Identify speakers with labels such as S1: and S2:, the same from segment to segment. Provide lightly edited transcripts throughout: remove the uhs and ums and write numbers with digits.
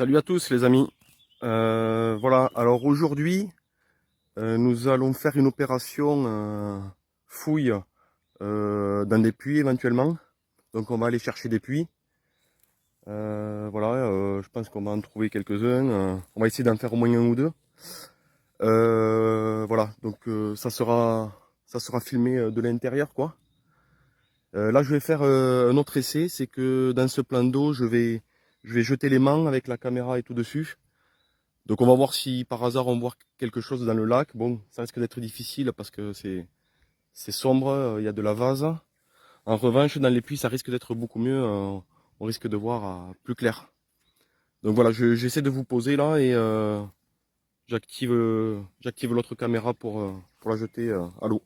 S1: Salut à tous les amis. Voilà, alors aujourd'hui nous allons faire une opération fouille dans des puits éventuellement. Donc on va aller chercher des puits. Voilà, je pense qu'on va en trouver quelques-uns. On va essayer d'en faire au moins un ou deux. Voilà, donc ça sera filmé de l'intérieur quoi. Là je vais faire un autre essai, c'est que dans ce plan d'eau je vais jeter l'aimant avec la caméra et tout dessus. Donc on va voir si par hasard on voit quelque chose dans le lac. Bon, ça risque d'être difficile parce que c'est sombre, il y a de la vase. En revanche, dans les puits, ça risque d'être beaucoup mieux. On risque de voir plus clair. Donc voilà, j'essaie de vous poser là et j'active l'autre caméra pour la jeter à l'eau.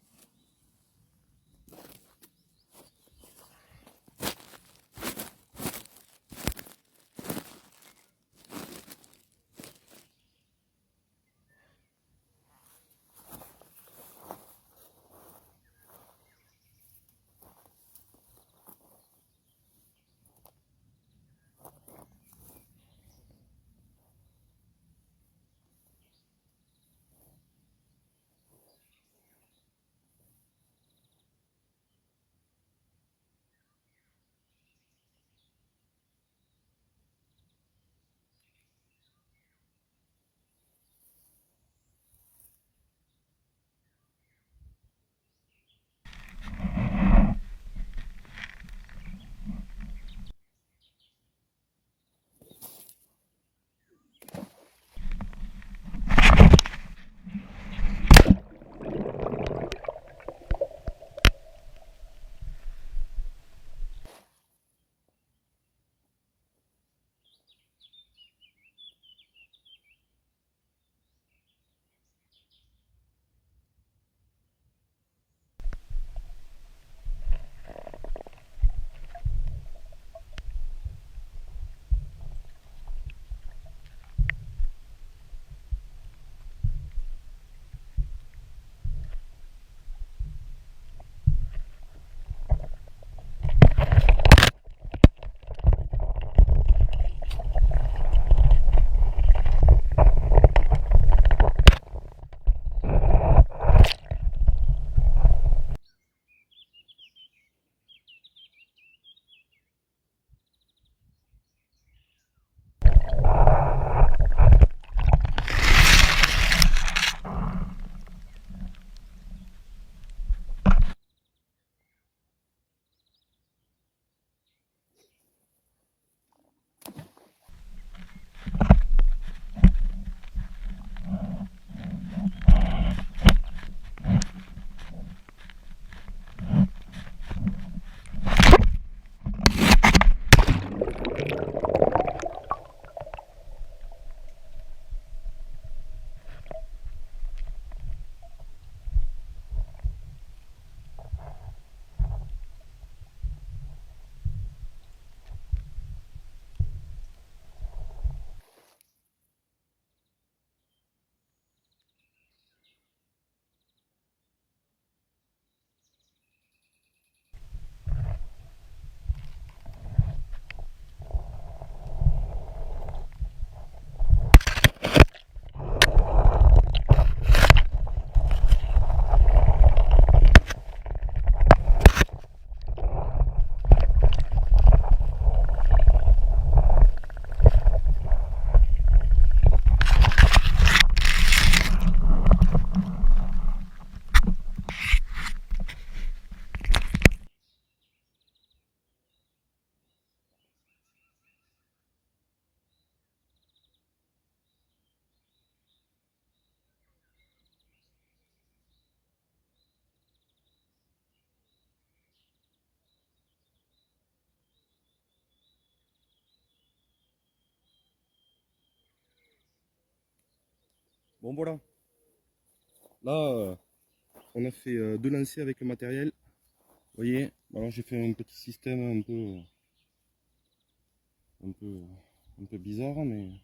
S1: Bon voilà, là on a fait deux lancers avec le matériel. Vous voyez, alors j'ai fait un petit système un peu, un peu bizarre, mais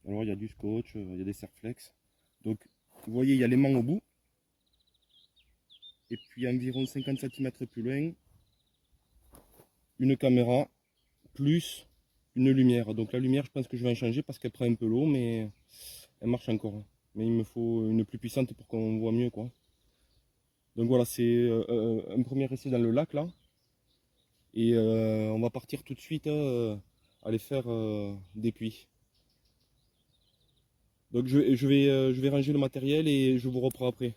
S1: alors il y a du scotch, il y a des serflex. Donc vous voyez, il y a l'aimant au bout. Et puis environ 50 cm plus loin, une caméra plus une lumière. Donc la lumière, je pense que je vais en changer parce qu'elle prend un peu l'eau, mais elle marche encore. Mais il me faut une plus puissante pour qu'on voit mieux, quoi. Donc voilà, c'est un premier essai dans le lac là. Et on va partir tout de suite aller faire des puits. Donc je vais ranger le matériel et je vous reprends après.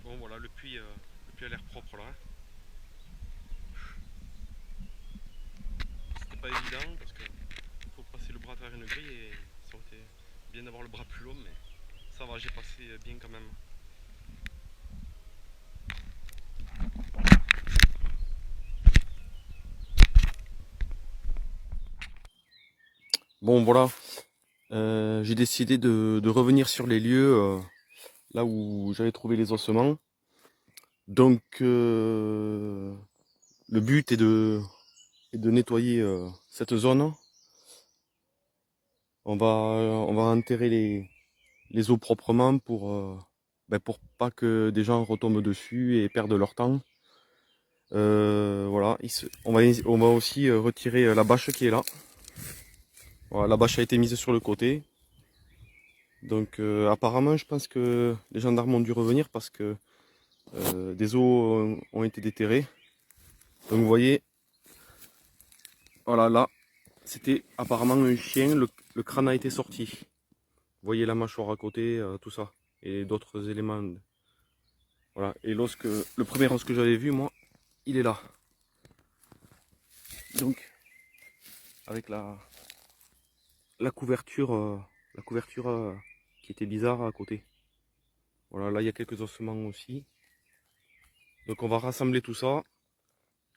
S1: Bon voilà, le puits a l'air propre là. C'était pas évident parce que faut passer le bras à travers une grille et ça aurait été bien d'avoir le bras plus long, mais ça va, j'ai passé bien quand même. Bon voilà, j'ai décidé de revenir sur les lieux là où j'avais trouvé les ossements. Donc le but est de nettoyer cette zone. On va enterrer les os proprement pour pas que des gens retombent dessus et perdent leur temps. Voilà, on va aussi retirer la bâche qui est là. Voilà, la bâche a été mise sur le côté. Donc apparemment je pense que les gendarmes ont dû revenir parce que Des os ont été déterrés. Donc vous voyez, voilà, là, c'était apparemment un chien, le crâne a été sorti. Vous voyez la mâchoire à côté, tout ça, et d'autres éléments. Voilà, et l'os le premier os que j'avais vu, moi, il est là. Donc, avec la couverture, qui était bizarre à côté. Voilà, là il y a quelques ossements aussi. Donc on va rassembler tout ça,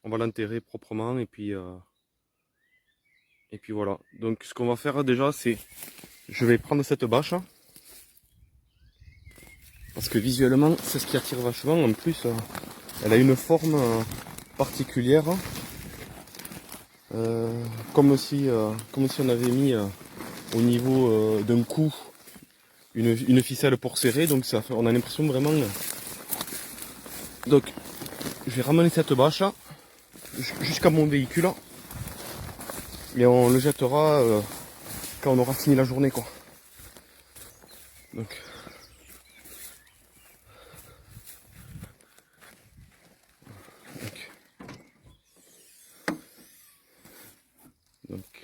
S1: on va l'enterrer proprement et puis voilà. Donc ce qu'on va faire déjà, c'est je vais prendre cette bâche parce que visuellement c'est ce qui attire vachement. En plus, elle a une forme particulière, comme si on avait mis au niveau d'un cou une ficelle pour serrer. Donc ça fait, on a l'impression vraiment. Donc je vais ramener cette bâche jusqu'à mon véhicule et on le jettera quand on aura fini la journée, quoi. Donc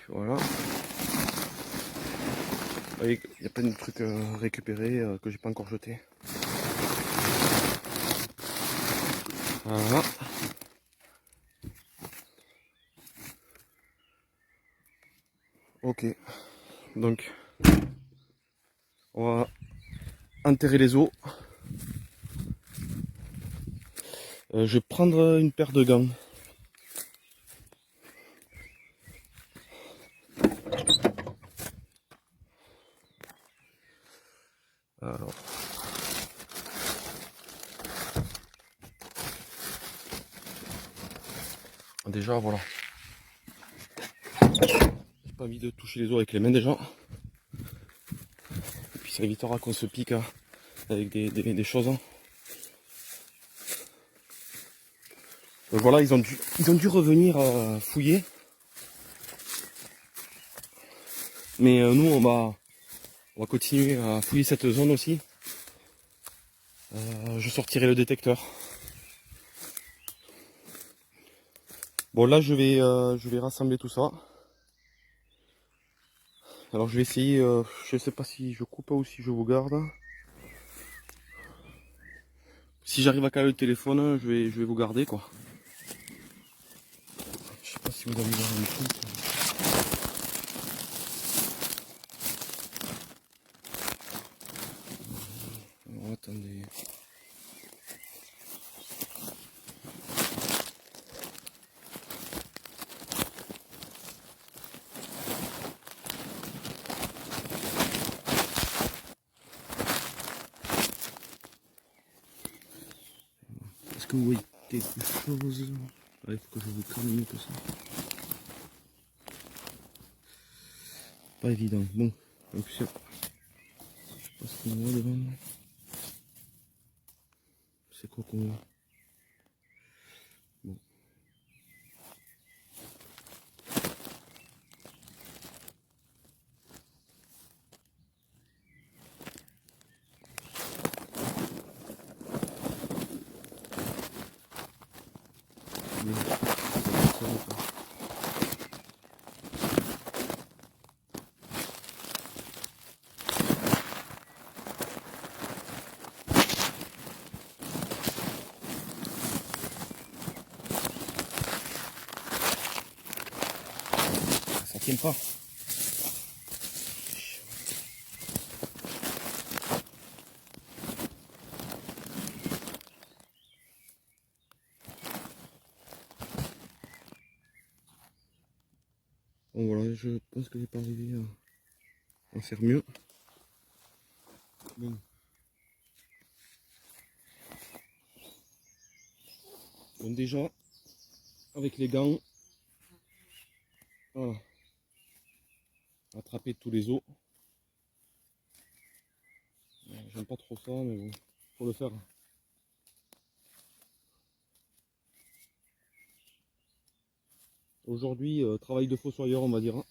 S1: voilà. Vous voyez, il y a plein de trucs récupérés que j'ai pas encore jetés. Voilà. Ok. Donc on va enterrer les os. Je vais prendre une paire de gants. Alors. Déjà voilà. J'ai pas envie de toucher les os avec les mains déjà. Et puis ça évitera qu'on se pique avec des choses. Donc voilà, ils ont dû revenir fouiller. Mais nous on va continuer à fouiller cette zone aussi. Je sortirai le détecteur. Bon là je vais rassembler tout ça. Alors je vais essayer, je sais pas si je coupe ou si je vous garde. Si j'arrive à caler le téléphone, je vais vous garder, quoi. Je sais pas si vous allez voir un truc. Alors attendez. Est-ce que vous voyez quelque chose? Ah, il faut que je vous calme mieux que ça. Pas évident. Bon, donc c'est pas ce qu'on voit devant nous. C'est quoi qu'on voit? Bon. Ça tient pas. Bon voilà, je pense que j'ai pas arrivé à faire mieux. Bon. Bon déjà, avec les gants, voilà, attraper tous les os. J'aime pas trop ça, mais bon, faut le faire. Aujourd'hui, travail de fossoyeur, on va dire.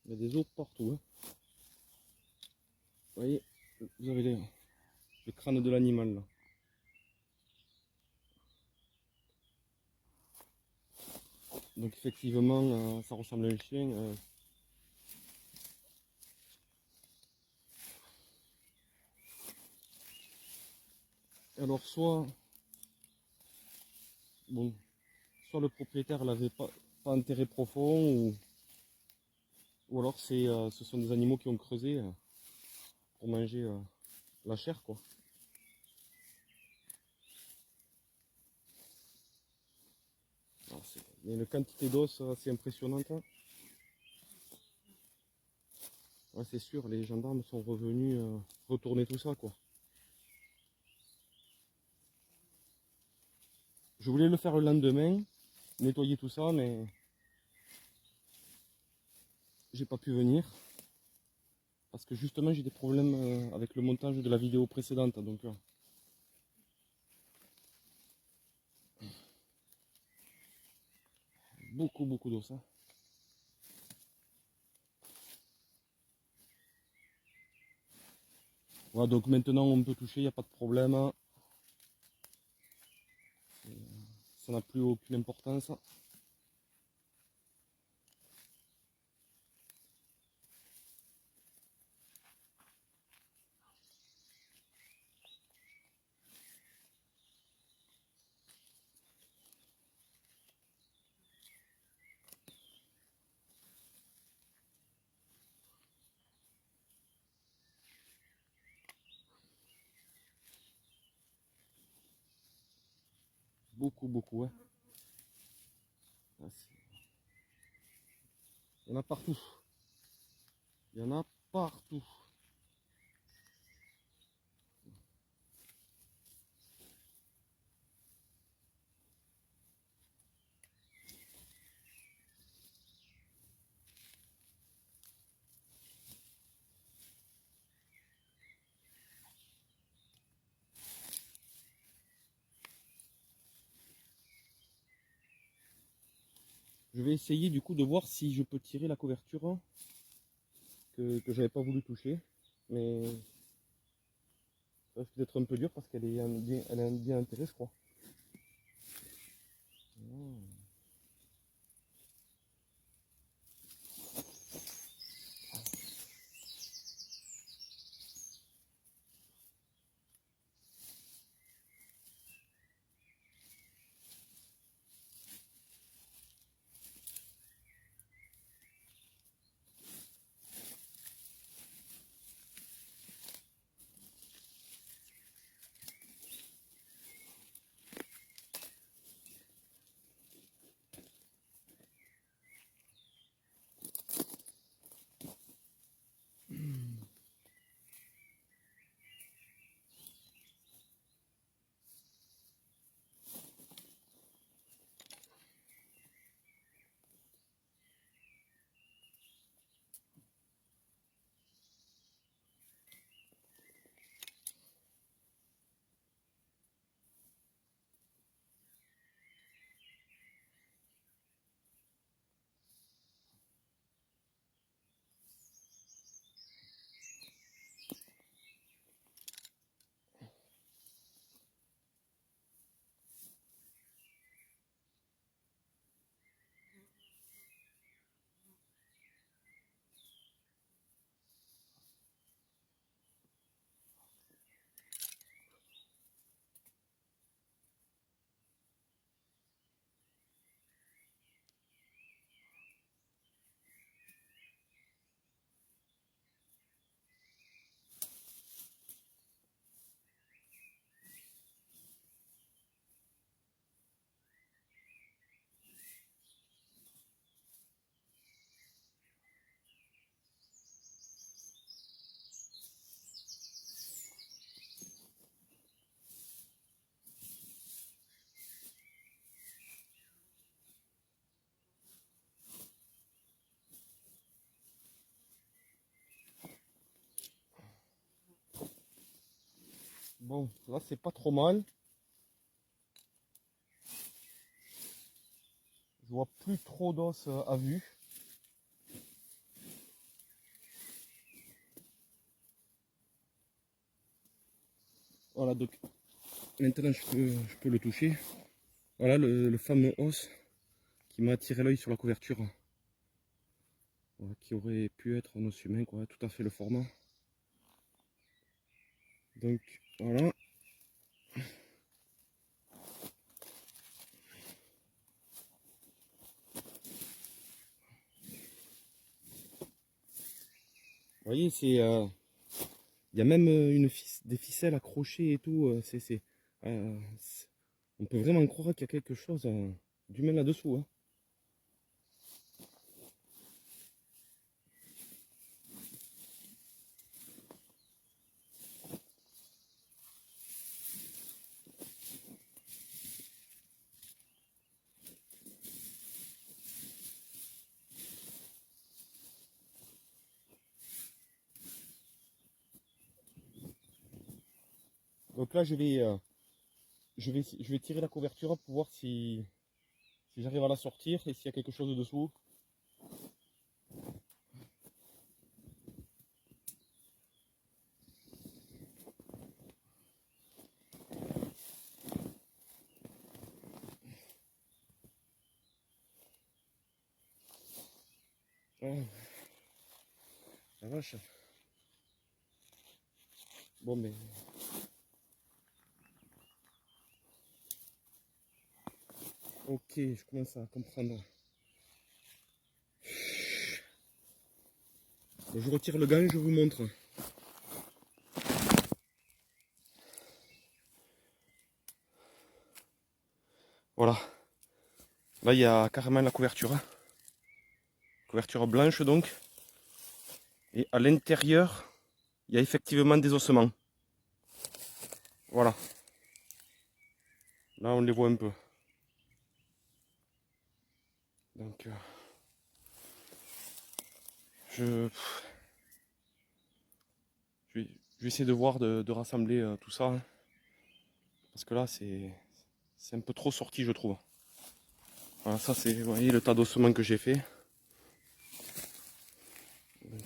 S1: Il y a des os partout. Hein. Vous voyez, vous avez le crâne de l'animal là. Donc effectivement, ça ressemble à un chien. Alors bon, soit le propriétaire l'avait pas enterré profond, ou alors ce sont des animaux qui ont creusé pour manger la chair, quoi. Il y a une quantité d'os assez impressionnante. Ouais, c'est sûr, les gendarmes sont revenus retourner tout ça, quoi. Je voulais le faire le lendemain, nettoyer tout ça, mais j'ai pas pu venir. Parce que justement, j'ai des problèmes avec le montage de la vidéo précédente. Donc, beaucoup d'os. Hein. Voilà, donc maintenant on peut toucher, il n'y a pas de problème. Ça n'a plus aucune importance. Beaucoup, hein. Il y en a partout. Il y en a partout. Je vais essayer du coup de voir si je peux tirer la couverture que j'avais pas voulu toucher. Mais ça risque d'être un peu dur parce qu'elle est elle a un bien intérêt, je crois. Bon, là c'est pas trop mal. Je vois plus trop d'os à vue. Voilà, donc maintenant je peux le toucher. Voilà le fameux os qui m'a attiré l'œil sur la couverture. Voilà, qui aurait pu être un os humain, quoi, tout à fait le format. Donc voilà. Vous voyez, c'est il y a même des ficelles accrochées et tout. On peut vraiment croire qu'il y a quelque chose d'humain là-dessous. Hein. Donc là, je vais tirer la couverture pour voir si j'arrive à la sortir et s'il y a quelque chose dessous. Oh, la vache. Bon, mais... Ok, je commence à comprendre. Bon, je retire le gant et je vous montre. Voilà. Là, il y a carrément la couverture. Hein. Couverture blanche, donc. Et à l'intérieur, il y a effectivement des ossements. Voilà. Là, on les voit un peu. Donc, je vais essayer de voir, de rassembler tout ça. Hein. Parce que là, c'est un peu trop sorti, je trouve. Voilà, ça, c'est, vous voyez, le tas d'ossements que j'ai fait. Donc,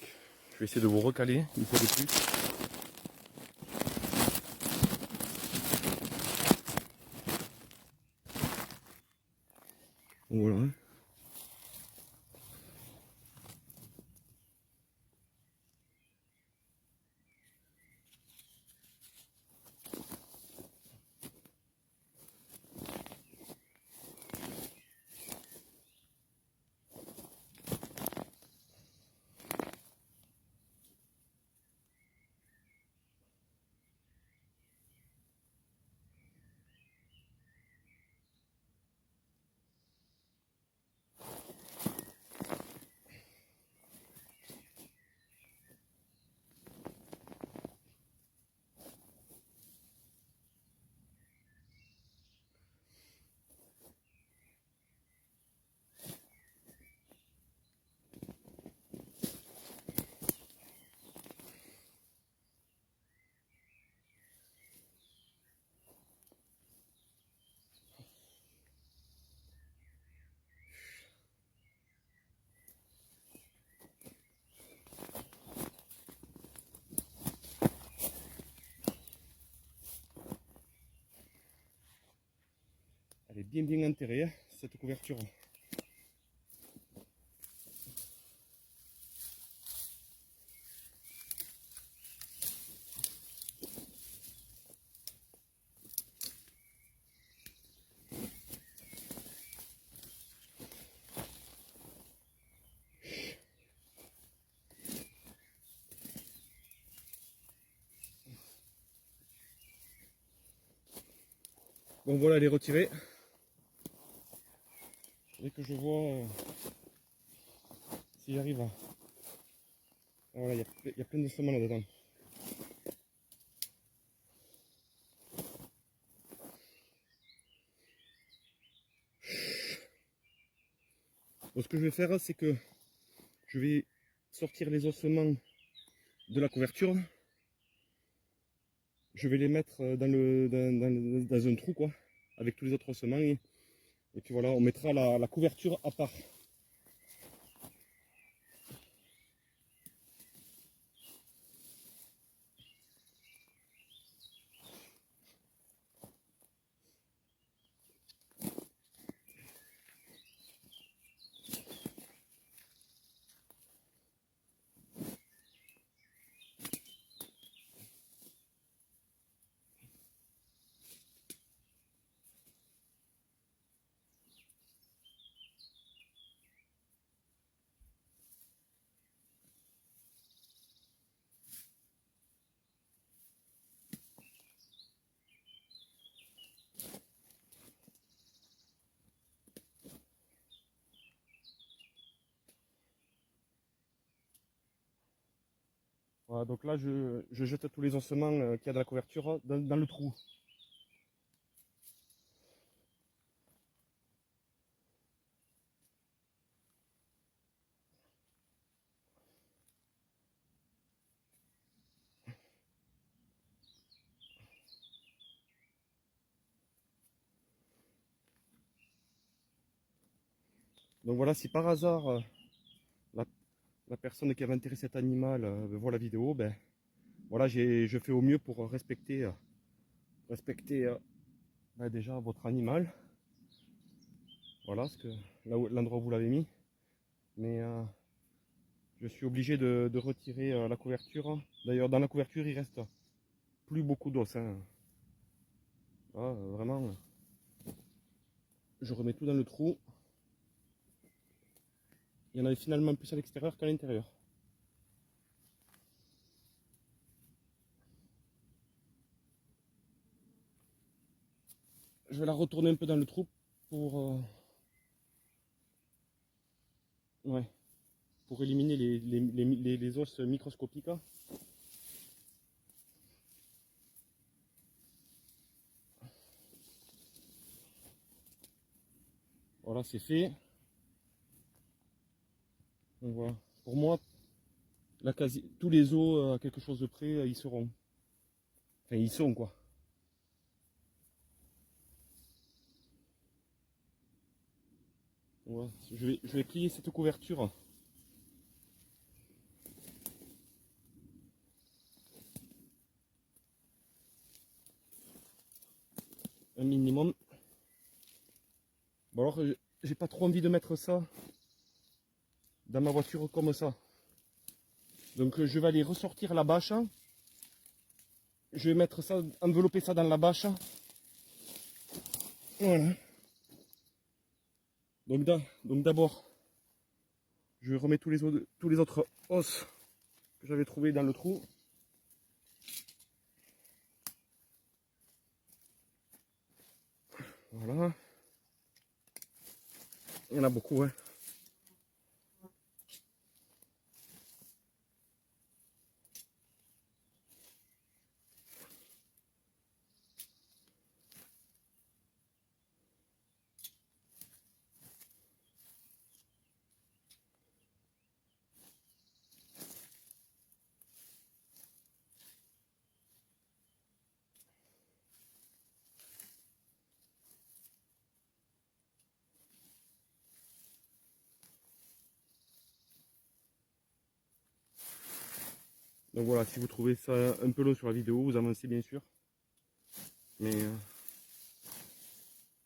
S1: je vais essayer de vous recaler une fois de plus. Voilà. Hein. Elle est bien enterrée, hein, cette couverture. Bon, voilà, elle est retirée. Dès que je vois si j'arrive à... Voilà, il y a plein de sements là-dedans. Bon, ce que je vais faire, c'est que je vais sortir les ossements de la couverture. Je vais les mettre dans un trou, quoi, avec tous les autres ossements. Et puis voilà, on mettra la couverture à part. Voilà, donc là, je jette tous les ossements qu'il y a dans la couverture dans le trou. Donc voilà, si par hasard la, la personne qui avait intéressé cet animal voit la vidéo, ben voilà, je fais au mieux pour respecter, ben, déjà votre animal. Voilà, l'endroit où vous l'avez mis. Mais je suis obligé de retirer la couverture. D'ailleurs, dans la couverture, il reste plus beaucoup d'os. Hein. Voilà, vraiment, je remets tout dans le trou. Il y en avait finalement plus à l'extérieur qu'à l'intérieur. Je vais la retourner un peu dans le trou pour, ouais, pour éliminer les os microscopiques. Voilà, c'est fait. Donc voilà. Pour moi, tous les os à quelque chose de près, ils seront. Enfin, ils sont quoi. Voilà. Je vais plier cette couverture un minimum. Bon alors, j'ai pas trop envie de mettre ça dans ma voiture comme ça. Donc je vais aller ressortir la bâche. Je vais mettre ça, envelopper ça dans la bâche. Voilà. Donc d'abord, je remets tous les autres os que j'avais trouvés dans le trou. Voilà. Il y en a beaucoup, hein. Donc voilà, si vous trouvez ça un peu long sur la vidéo, vous avancez bien sûr. Mais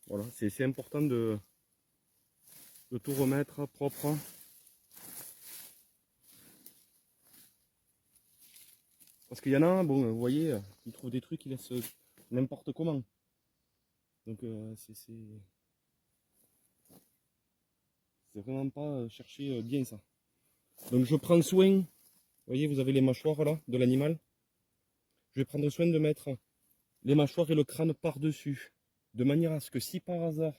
S1: voilà, c'est important de tout remettre propre. Parce qu'il y en a, bon, vous voyez, ils trouvent des trucs, ils laissent n'importe comment. Donc c'est vraiment pas chercher bien ça. Donc je prends soin, vous voyez, vous avez les mâchoires là de l'animal. Je vais prendre soin de mettre les mâchoires et le crâne par-dessus. De manière à ce que si par hasard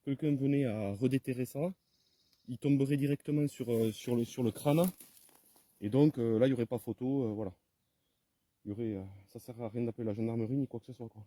S1: quelqu'un venait à redéterrer ça, il tomberait directement sur le crâne. Et donc là, il n'y aurait pas photo, voilà. Il y aurait, ça sert à rien d'appeler la gendarmerie ni quoi que ce soit, quoi.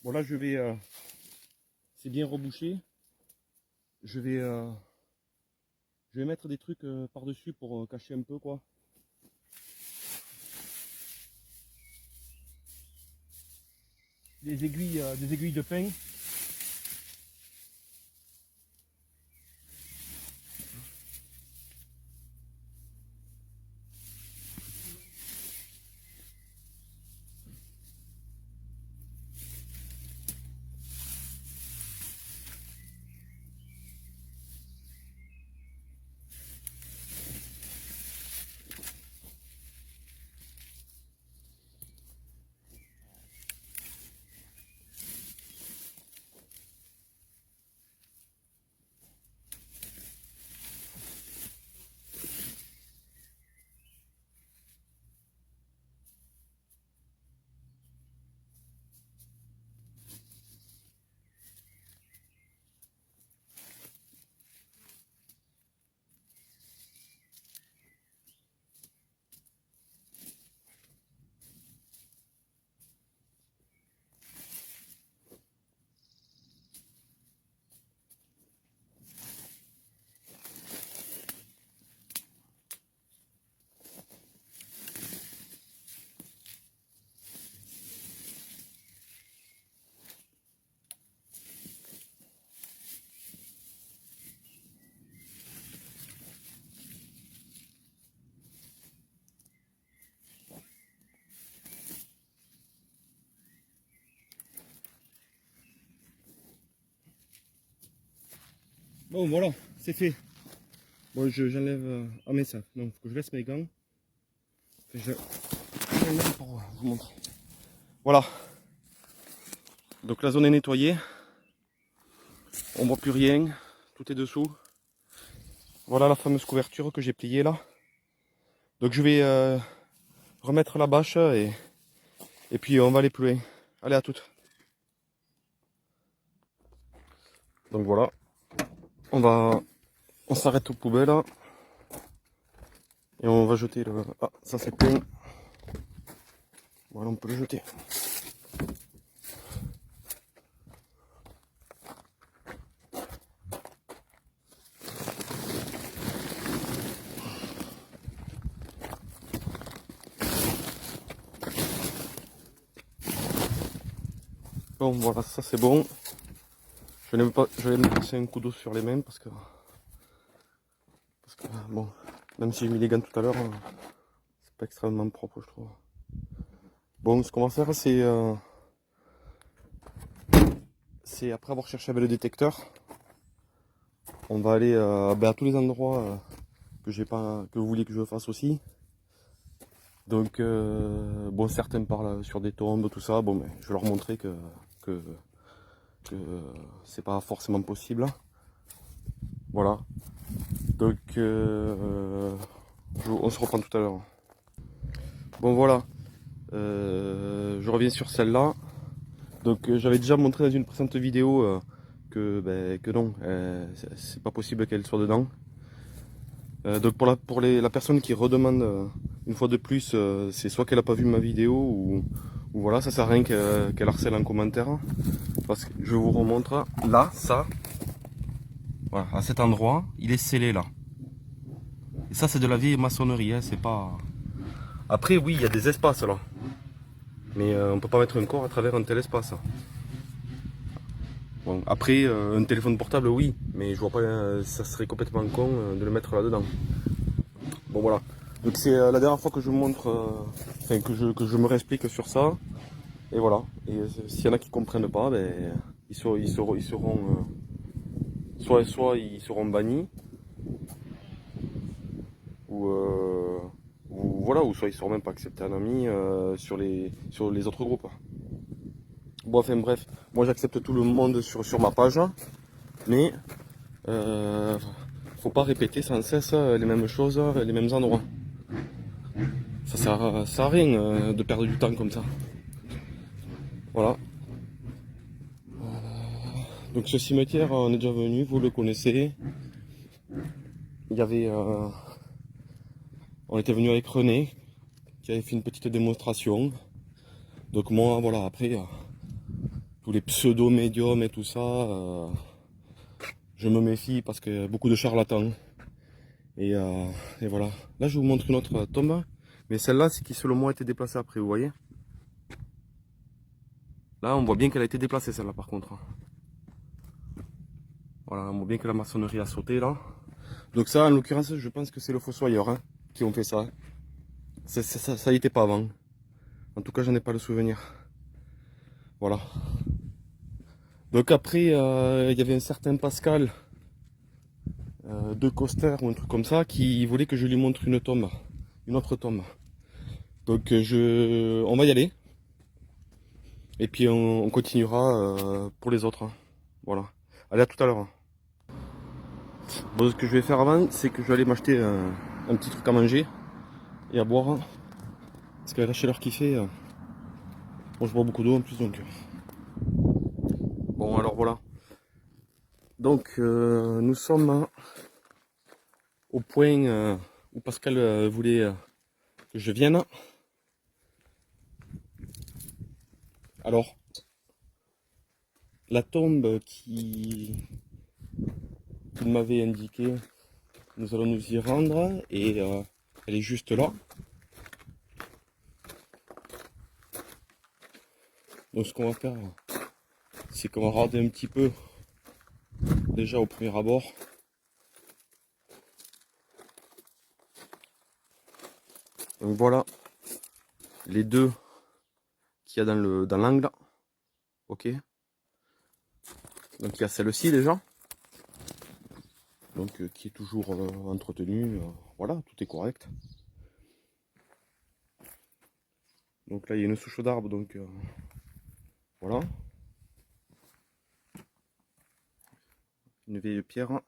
S1: Bon là je vais, c'est bien rebouché. Je vais mettre des trucs par-dessus pour cacher un peu quoi. Des aiguilles de pin. Bon voilà, c'est fait. Bon j'enlève mes sacs. Donc faut que je laisse mes gants. J'enlève pour vous montrer. Voilà. Donc la zone est nettoyée. On voit plus rien. Tout est dessous. Voilà la fameuse couverture que j'ai pliée là. Donc je vais remettre la bâche et puis on va aller plus loin. Allez, à toutes. Donc voilà. On s'arrête aux poubelles. Et on va jeter le... Ah, ça c'est plein. Voilà, on peut le jeter. Bon, voilà, ça c'est bon. Je vais me passer un coup d'eau sur les mains parce que bon, même si j'ai mis les gants tout à l'heure, c'est pas extrêmement propre, je trouve. Bon, ce qu'on va faire, c'est après avoir cherché avec le détecteur, on va aller à tous les endroits que vous vouliez que je fasse aussi. Donc, bon, certains parlent sur des tombes, tout ça. Bon, mais je vais leur montrer que c'est pas forcément possible. Voilà. Donc, on se reprend tout à l'heure. Bon, voilà. Je reviens sur celle-là. Donc, j'avais déjà montré dans une précédente vidéo que non, c'est pas possible qu'elle soit dedans. Donc pour la personne qui redemande une fois de plus, c'est soit qu'elle a pas vu ma vidéo ou voilà, ça sert à rien qu'elle harcèle en commentaire. Parce que je vous remontre là, ça, voilà, à cet endroit, il est scellé là. Et ça c'est de la vieille maçonnerie, hein, c'est pas... Après oui, il y a des espaces là. Mais on peut pas mettre un corps à travers un tel espace. Bon, après, un téléphone portable, oui, mais je vois pas, ça serait complètement con de le mettre là-dedans. Bon voilà. Donc c'est la dernière fois que je vous montre, enfin que je me réexplique sur ça. Et voilà. Et s'il y en a qui comprennent pas, ben ils seront soit ils seront bannis, ou, voilà, ou soit ils seront même pas acceptés en ami sur les autres groupes. Bon enfin bref, moi j'accepte tout le monde sur ma page, mais faut pas répéter sans cesse les mêmes choses, les mêmes endroits. Ça sert à rien de perdre du temps comme ça. Voilà. Donc ce cimetière, on est déjà venu, vous le connaissez. Il y avait, on était venu avec René, qui avait fait une petite démonstration. Donc moi, voilà, après tous les pseudo-médiums et tout ça, je me méfie parce qu'il y a beaucoup de charlatans. Et voilà. Là, je vous montre une autre tombe. Mais celle-là, c'est qui, selon moi, a été déplacée après, vous voyez. Là, on voit bien qu'elle a été déplacée, celle-là, par contre. Voilà, on voit bien que la maçonnerie a sauté, là. Donc ça, en l'occurrence, je pense que c'est le fossoyeur hein, qui ont fait ça. Ça y était pas avant. En tout cas, j'en ai pas le souvenir. Voilà. Donc après, il y avait un certain Pascal de Coster ou un truc comme ça qui voulait que je lui montre une tombe, une autre tombe. Donc on va y aller. Et puis on continuera pour les autres. Hein. Voilà. Allez, à tout à l'heure. Bon, ce que je vais faire avant, c'est que je vais aller m'acheter un petit truc à manger et à boire. Parce qu'avec la chaleur qu'il fait, bon, je bois beaucoup d'eau en plus. Donc. Bon, alors voilà. Donc nous sommes au point où Pascal voulait que je vienne. Alors, la tombe qu'il m'avait indiqué, nous allons nous y rendre et elle est juste là. Donc ce qu'on va faire, c'est qu'on va regarder un petit peu déjà au premier abord. Donc voilà les deux qu'il y a dans l'angle. Ok. Donc il y a celle-ci déjà. Donc qui est toujours entretenue. Voilà, tout est correct. Donc là il y a une souche d'arbre, donc voilà. Une vieille pierre.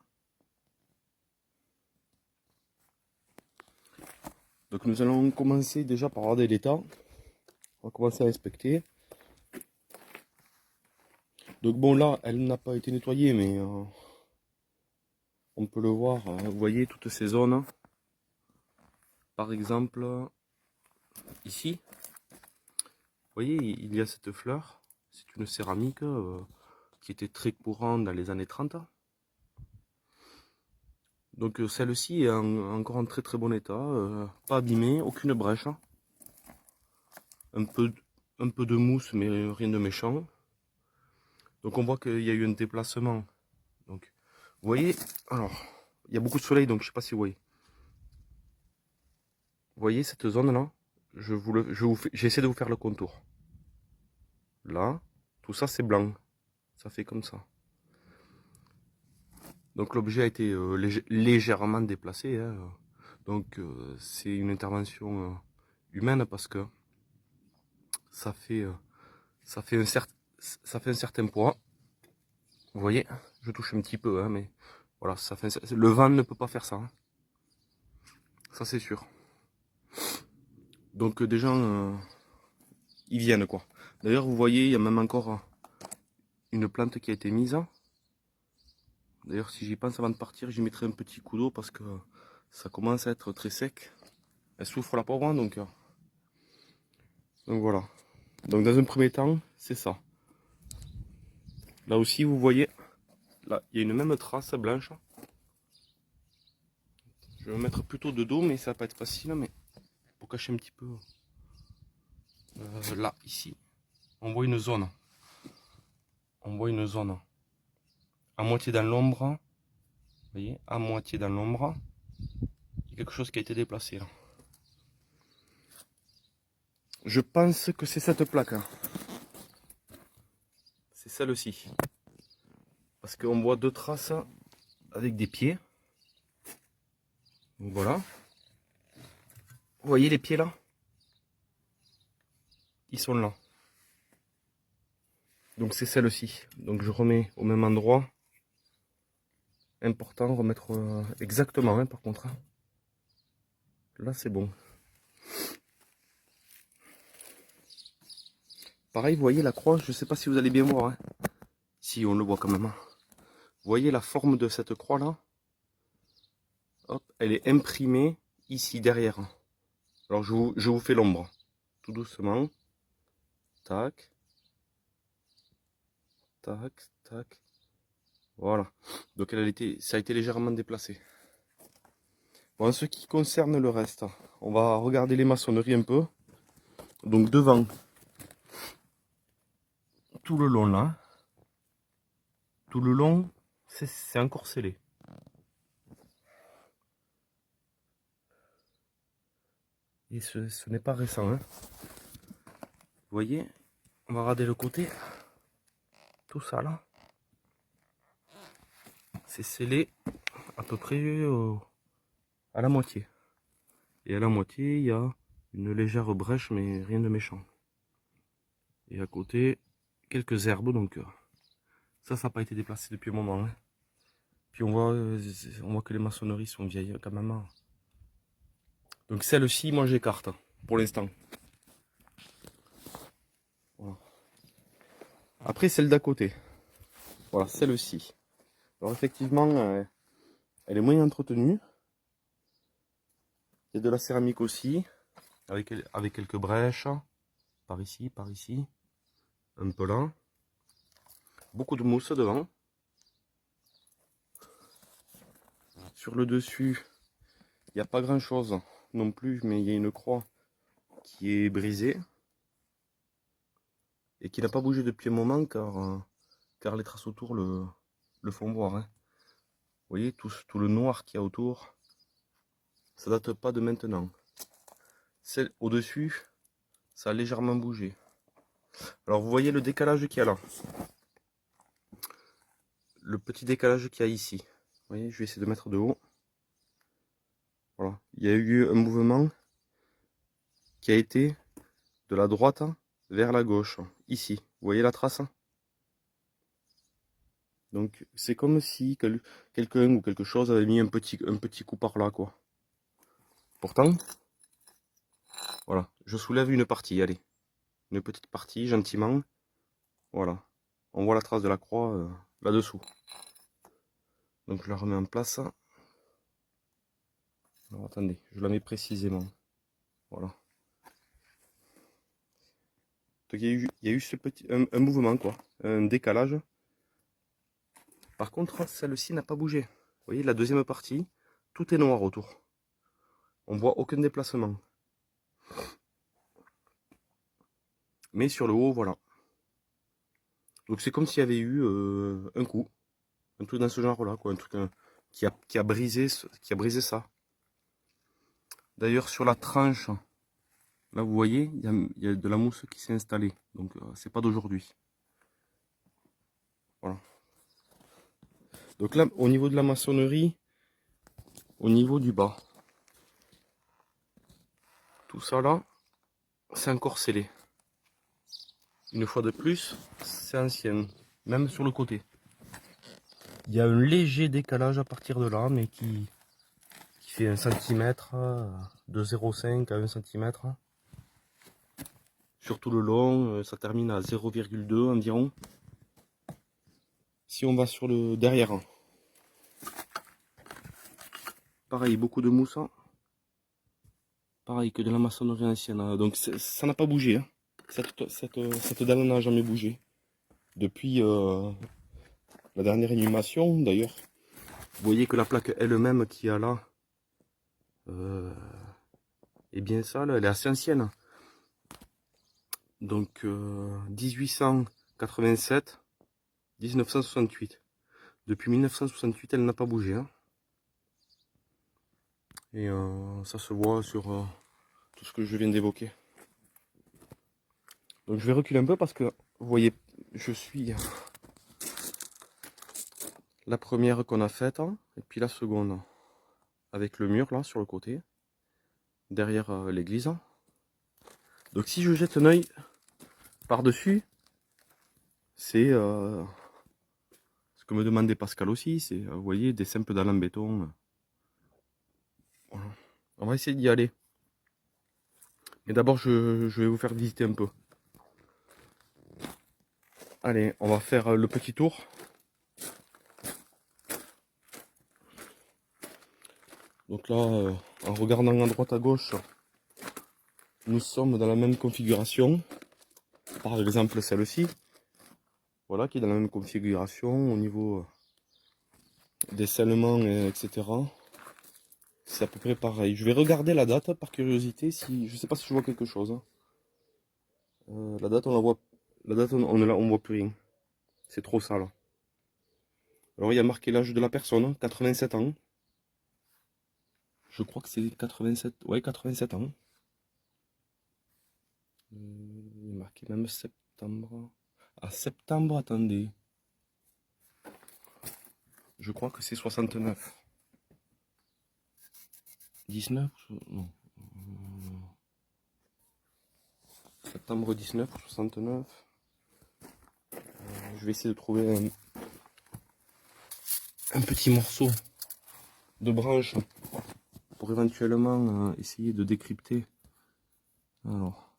S1: Donc nous allons commencer déjà par regarder l'état. On va commencer à inspecter. Donc bon là, elle n'a pas été nettoyée, mais on peut le voir. Vous voyez toutes ces zones. Par exemple, ici, vous voyez, il y a cette fleur. C'est une céramique qui était très courante dans les années 30. Donc celle-ci est encore en très très bon état, pas abîmée, aucune brèche. Un peu de mousse, mais rien de méchant. Donc on voit qu'il y a eu un déplacement. Donc, vous voyez, alors, il y a beaucoup de soleil, donc je ne sais pas si vous voyez. Vous voyez cette zone-là, j'essaie de vous faire le contour. Là, tout ça c'est blanc. Ça fait comme ça. Donc l'objet a été légèrement déplacé. Hein. Donc c'est une intervention humaine parce que ça fait un certain poids. Vous voyez, je touche un petit peu, hein, mais voilà, ça fait le vent ne peut pas faire ça. Hein. Ça c'est sûr. Donc des gens, ils viennent quoi. D'ailleurs, vous voyez, il y a même encore une plante qui a été mise. D'ailleurs, si j'y pense avant de partir, j'y mettrai un petit coup d'eau parce que ça commence à être très sec. Elle souffre la pauvre, donc voilà. Donc dans un premier temps, c'est ça. Là aussi, vous voyez, là, il y a une même trace blanche. Je vais me mettre plutôt de dos, mais ça va pas être facile, mais pour cacher un petit peu. Là, ici, on voit une zone. On voit une zone à moitié dans l'ombre. Vous voyez, à moitié dans l'ombre. Il y a quelque chose qui a été déplacé là. Je pense que c'est cette plaque. Hein. C'est celle-ci. Parce qu'on voit deux traces avec des pieds. Donc voilà. Vous voyez les pieds là? Ils sont là. Donc c'est celle-ci. Donc je remets au même endroit. Important, remettre exactement hein, par contre. Là c'est bon. Pareil, vous voyez la croix, je ne sais pas si vous allez bien voir. Hein. Si, on le voit quand même. Hein. Vous voyez la forme de cette croix là? Hop, elle est imprimée ici derrière. Alors je vous fais l'ombre. Tout doucement. Tac. tac, tac. Voilà. Donc ça a été légèrement déplacé. Bon, en ce qui concerne le reste, on va regarder les maçonneries un peu. Donc devant, tout le long là, tout le long, c'est encore scellé. Et ce n'est pas récent. Hein. Vous voyez, on va regarder le côté. Tout ça là, c'est scellé à peu près à la moitié. Et à la moitié, il y a une légère brèche, mais rien de méchant. Et à côté, quelques herbes, donc ça n'a pas été déplacé depuis un moment. Hein. Puis on voit que les maçonneries sont vieilles quand même. Hein. Donc celle-ci, moi j'écarte pour l'instant. Voilà. Après celle d'à côté. Voilà, celle-ci. Alors effectivement, elle est moins entretenue. Il y a de la céramique aussi, avec quelques brèches. Par ici, un peu là. Beaucoup de mousse devant. Sur le dessus, il n'y a pas grand chose non plus, mais il y a une croix qui est brisée et qui n'a pas bougé depuis un moment car les traces autour le font voir. Hein. Vous voyez tout le noir qu'il y a autour, ça date pas de maintenant. Celle au-dessus, ça a légèrement bougé. Alors vous voyez le décalage qu'il y a là. Le petit décalage qu'il y a ici. Vous voyez, je vais essayer de mettre de haut. Voilà, il y a eu un mouvement qui a été de la droite vers la gauche, ici. Vous voyez la trace? Donc c'est comme si quelqu'un ou quelque chose avait mis un petit coup par là, quoi. Pourtant, voilà, je soulève une partie, allez. Une petite partie, gentiment. Voilà. On voit la trace de la croix là-dessous. Donc je la remets en place. Alors attendez, je la mets précisément. Voilà. Donc il y a eu ce un mouvement, quoi. Un décalage. Par contre, celle-ci n'a pas bougé. Vous voyez, la deuxième partie, tout est noir autour. On voit aucun déplacement. Mais sur le haut, voilà. Donc c'est comme s'il y avait eu un coup. Un truc dans ce genre-là, quoi. Un truc qui a brisé ça. D'ailleurs, sur la tranche, là, vous voyez, il y a de la mousse qui s'est installée. Donc, c'est pas d'aujourd'hui. Voilà. Donc là, au niveau de la maçonnerie, au niveau du bas, tout ça là, c'est encore scellé. Une fois de plus, c'est ancien. Même sur le côté. Il y a un léger décalage à partir de là, mais qui fait 1 cm, de 0,5 à 1 cm. Sur tout le long, ça termine à 0,2 environ. Si on va sur le derrière, pareil, beaucoup de mousse. Pareil que de la maçonnerie ancienne. Donc ça n'a pas bougé. Hein. Cette dalle n'a jamais bougé. Depuis la dernière inhumation, d'ailleurs. Vous voyez que la plaque elle-même qu'il y a là est bien sale. Elle est assez ancienne. Donc 1887, 1968. Depuis 1968, elle n'a pas bougé. Hein. Et ça se voit sur tout ce que je viens d'évoquer. Donc je vais reculer un peu parce que vous voyez, je suis la première qu'on a faite et puis la seconde avec le mur là sur le côté, derrière l'église. Donc si je jette un œil par-dessus, c'est ce que me demandait Pascal aussi, c'est vous voyez des simples dalles en béton. Voilà. On va essayer d'y aller. Mais d'abord je vais vous faire visiter un peu. Allez, on va faire le petit tour. Donc là, en regardant à droite à gauche, nous sommes dans la même configuration. Par exemple celle-ci. Voilà, qui est dans la même configuration au niveau des scellements, etc. C'est à peu près pareil. Je vais regarder la date par curiosité, si je sais pas si je vois quelque chose, hein. La date on la voit, la date on voit plus rien. C'est trop sale. Alors il y a marqué l'âge de la personne, 87 ans. Je crois que c'est 87, ouais 87 ans. Il est marqué même septembre. Ah septembre, attendez. Je crois que c'est 69. 19, non. Septembre 19, 69. Je vais essayer de trouver un petit morceau de branche pour éventuellement essayer de décrypter. Alors,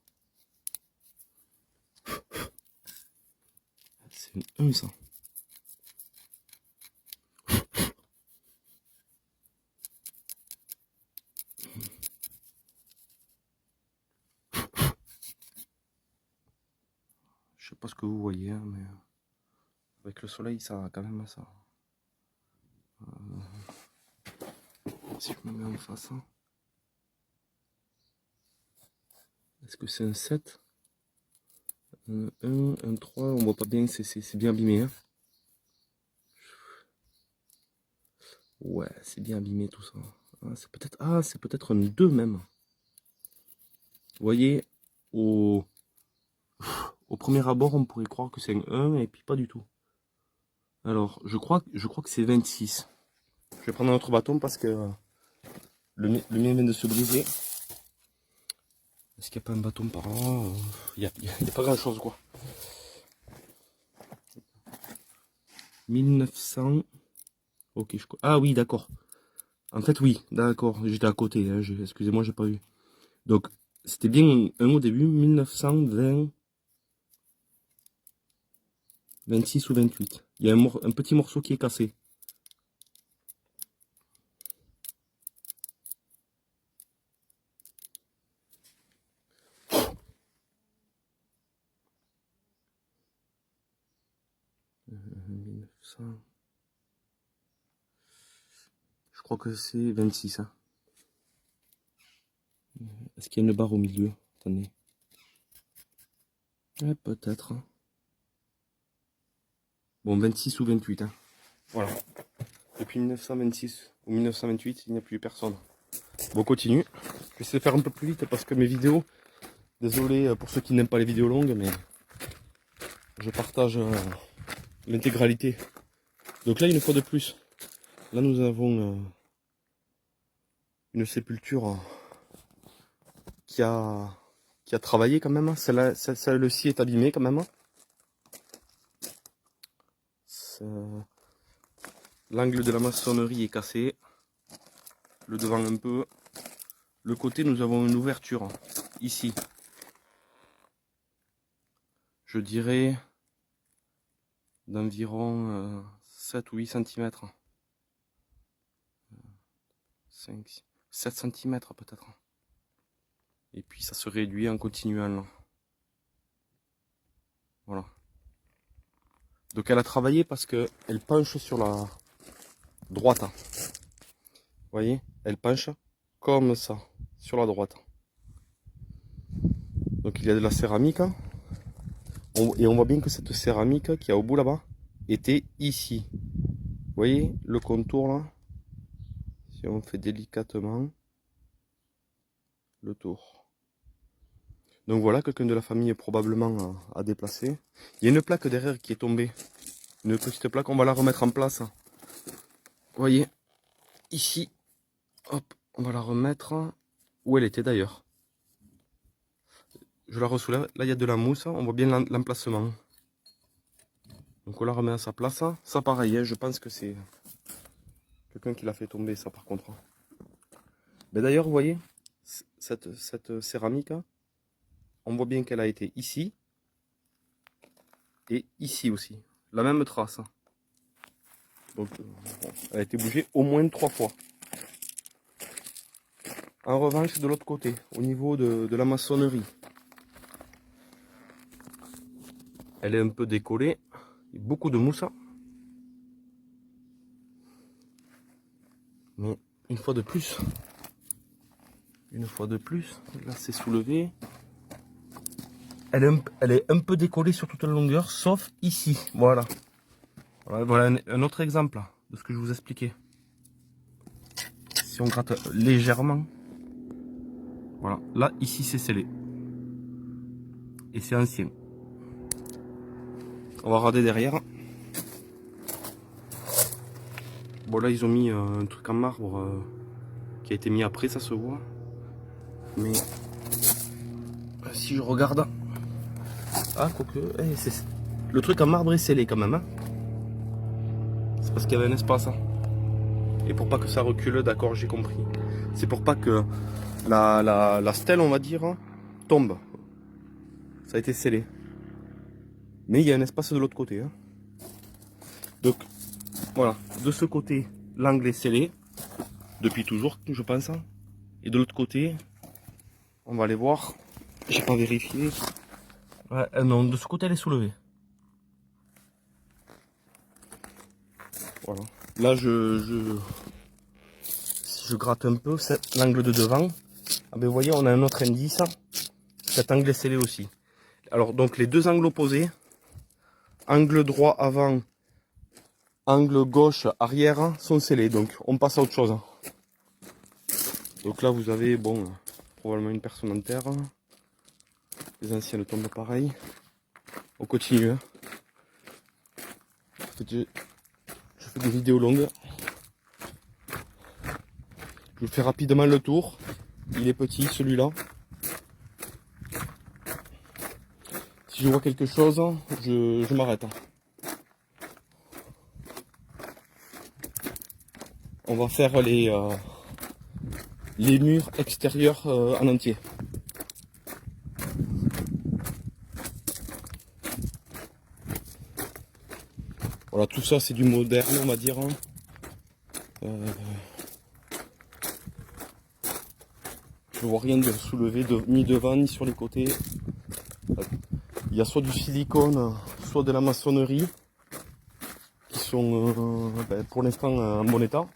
S1: c'est une 1 ça. Je sais pas ce que vous voyez, hein, mais avec le soleil, ça a quand même ça. Si je me mets en face, hein. Est-ce que c'est un 7? Un 1, un 3, on voit pas bien, c'est bien abîmé. Hein. Ouais, c'est bien abîmé tout ça. C'est peut-être un 2 même. Vous voyez, au premier abord, on pourrait croire que c'est un 1 et puis pas du tout. Alors, je crois que c'est 26. Je vais prendre un autre bâton parce que le mien vient de se briser. Est-ce qu'il n'y a pas un bâton par là? Il n'y a pas grand chose quoi. 1900. Ok, ah oui, d'accord. En fait, oui, d'accord. J'étais à côté. Hein, excusez-moi, j'ai pas vu. Donc, c'était bien un au début. 1920. 26 ou 28. Il y a un petit morceau qui est cassé. Je crois que c'est 26. Hein. Est-ce qu'il y a une barre au milieu? Attendez. Peut-être. Hein. Bon, 26 ou 28. Hein. Voilà. Depuis 1926 ou 1928, il n'y a plus personne. Bon, on continue. Je vais essayer de faire un peu plus vite parce que mes vidéos, désolé pour ceux qui n'aiment pas les vidéos longues, mais je partage l'intégralité. Donc là, une fois de plus, là nous avons une sépulture qui a travaillé quand même. Celle-ci est abîmée quand même. L'angle de la maçonnerie est cassé. Le devant un peu. Le côté, nous avons une ouverture ici. Je dirais d'environ 7 ou 8 cm. 5, 7 cm peut-être. Et puis ça se réduit en continuant. Voilà. Donc elle a travaillé parce qu'elle penche sur la droite. Vous voyez, elle penche comme ça, sur la droite. Donc il y a de la céramique. Et on voit bien que cette céramique qui est au bout là-bas était ici. Vous voyez le contour là? Si on fait délicatement le tour. Donc voilà, quelqu'un de la famille probablement a déplacé. Il y a une plaque derrière qui est tombée. Une petite plaque, on va la remettre en place. Vous voyez, ici, hop, on va la remettre où elle était d'ailleurs. Je la ressoulève, là il y a de la mousse, on voit bien l'emplacement. Donc on la remet à sa place. Ça pareil, hein, je pense que c'est quelqu'un qui l'a fait tomber ça par contre. Mais d'ailleurs, vous voyez, cette céramique, on voit bien qu'elle a été ici et ici aussi. La même trace. Donc, elle a été bougée au moins 3 fois. En revanche, de l'autre côté, au niveau de la maçonnerie, elle est un peu décollée. Il y a beaucoup de mousse. Mais une fois de plus, là c'est soulevé. Elle est un peu décollée sur toute la longueur, sauf ici. Voilà. Voilà un autre exemple de ce que je vous expliquais. Si on gratte légèrement, voilà. Là, ici, c'est scellé. Et c'est ancien. On va regarder derrière. Bon, là, ils ont mis un truc en marbre qui a été mis après, ça se voit. Mais si je regarde... Ah, quoique... le truc en marbre est scellé quand même. Hein. C'est parce qu'il y avait un espace. Hein. Et pour pas que ça recule, d'accord, j'ai compris. C'est pour pas que la stèle, on va dire, tombe. Ça a été scellé. Mais il y a un espace de l'autre côté. Hein. Donc, voilà. De ce côté, l'angle est scellé. Depuis toujours, je pense. Et de l'autre côté, on va aller voir. J'ai pas vérifié. Ouais, non, de ce côté, elle est soulevée. Voilà. Là, si je gratte un peu l'angle de devant, ah ben, vous voyez, on a un autre indice. Cet angle est scellé aussi. Alors, donc, les deux angles opposés, angle droit avant, angle gauche arrière, sont scellés. Donc, on passe à autre chose. Donc là, vous avez, bon, probablement une personne en terre. Les anciennes tombent pareil. On continue. Hein. Je fais des vidéos longues. Je fais rapidement le tour. Il est petit, celui-là. Si je vois quelque chose, je m'arrête. On va faire les murs extérieurs en entier. Voilà, tout ça c'est du moderne, on va dire. Je vois rien de soulevé, ni devant, ni sur les côtés. Il y a soit du silicone, soit de la maçonnerie, qui sont pour l'instant en bon état.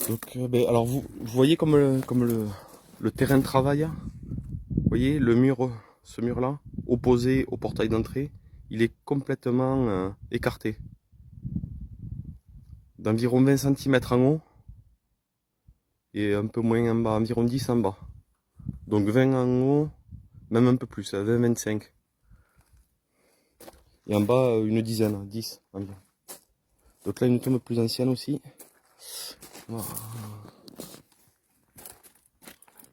S1: Donc, alors vous voyez comme le terrain de travail, vous voyez le mur, ce mur là, opposé au portail d'entrée, il est complètement écarté. D'environ 20 cm en haut et un peu moins en bas, environ 10 en bas. Donc 20 en haut, même un peu plus, 20-25. Et en bas, une dizaine, 10 environ. Donc là, une tombe plus ancienne aussi. Voilà.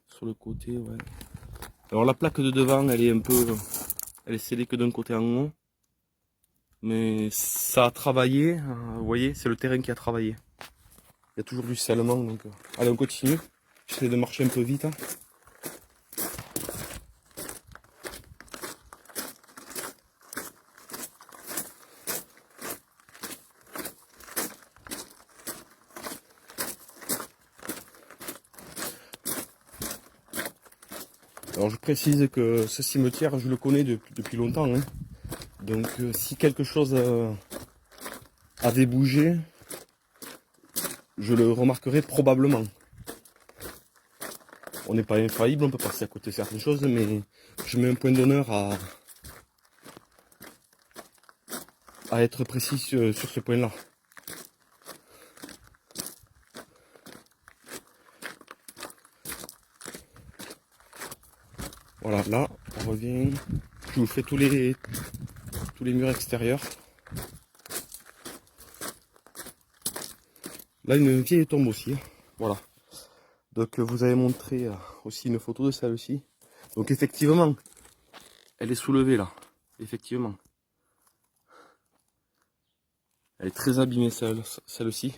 S1: Sur le côté, ouais. Alors la plaque de devant, elle est scellée que d'un côté en haut. Mais ça a travaillé, vous voyez, c'est le terrain qui a travaillé. Il y a toujours du scellement, donc... Allez, on continue. J'essaie de marcher un peu vite. Hein. Alors je précise que ce cimetière, je le connais depuis longtemps. Hein. Donc si quelque chose avait bougé, je le remarquerai probablement. On n'est pas infaillible, on peut passer à côté de certaines choses, mais je mets un point d'honneur à être précis sur ce point-là. Voilà, là, on revient. Je vous fais tous les murs extérieurs. Là, une vieille tombe aussi. Voilà. Donc, vous avez montré aussi une photo de celle-ci. Donc, effectivement, elle est soulevée là. Effectivement. Elle est très abîmée celle-ci.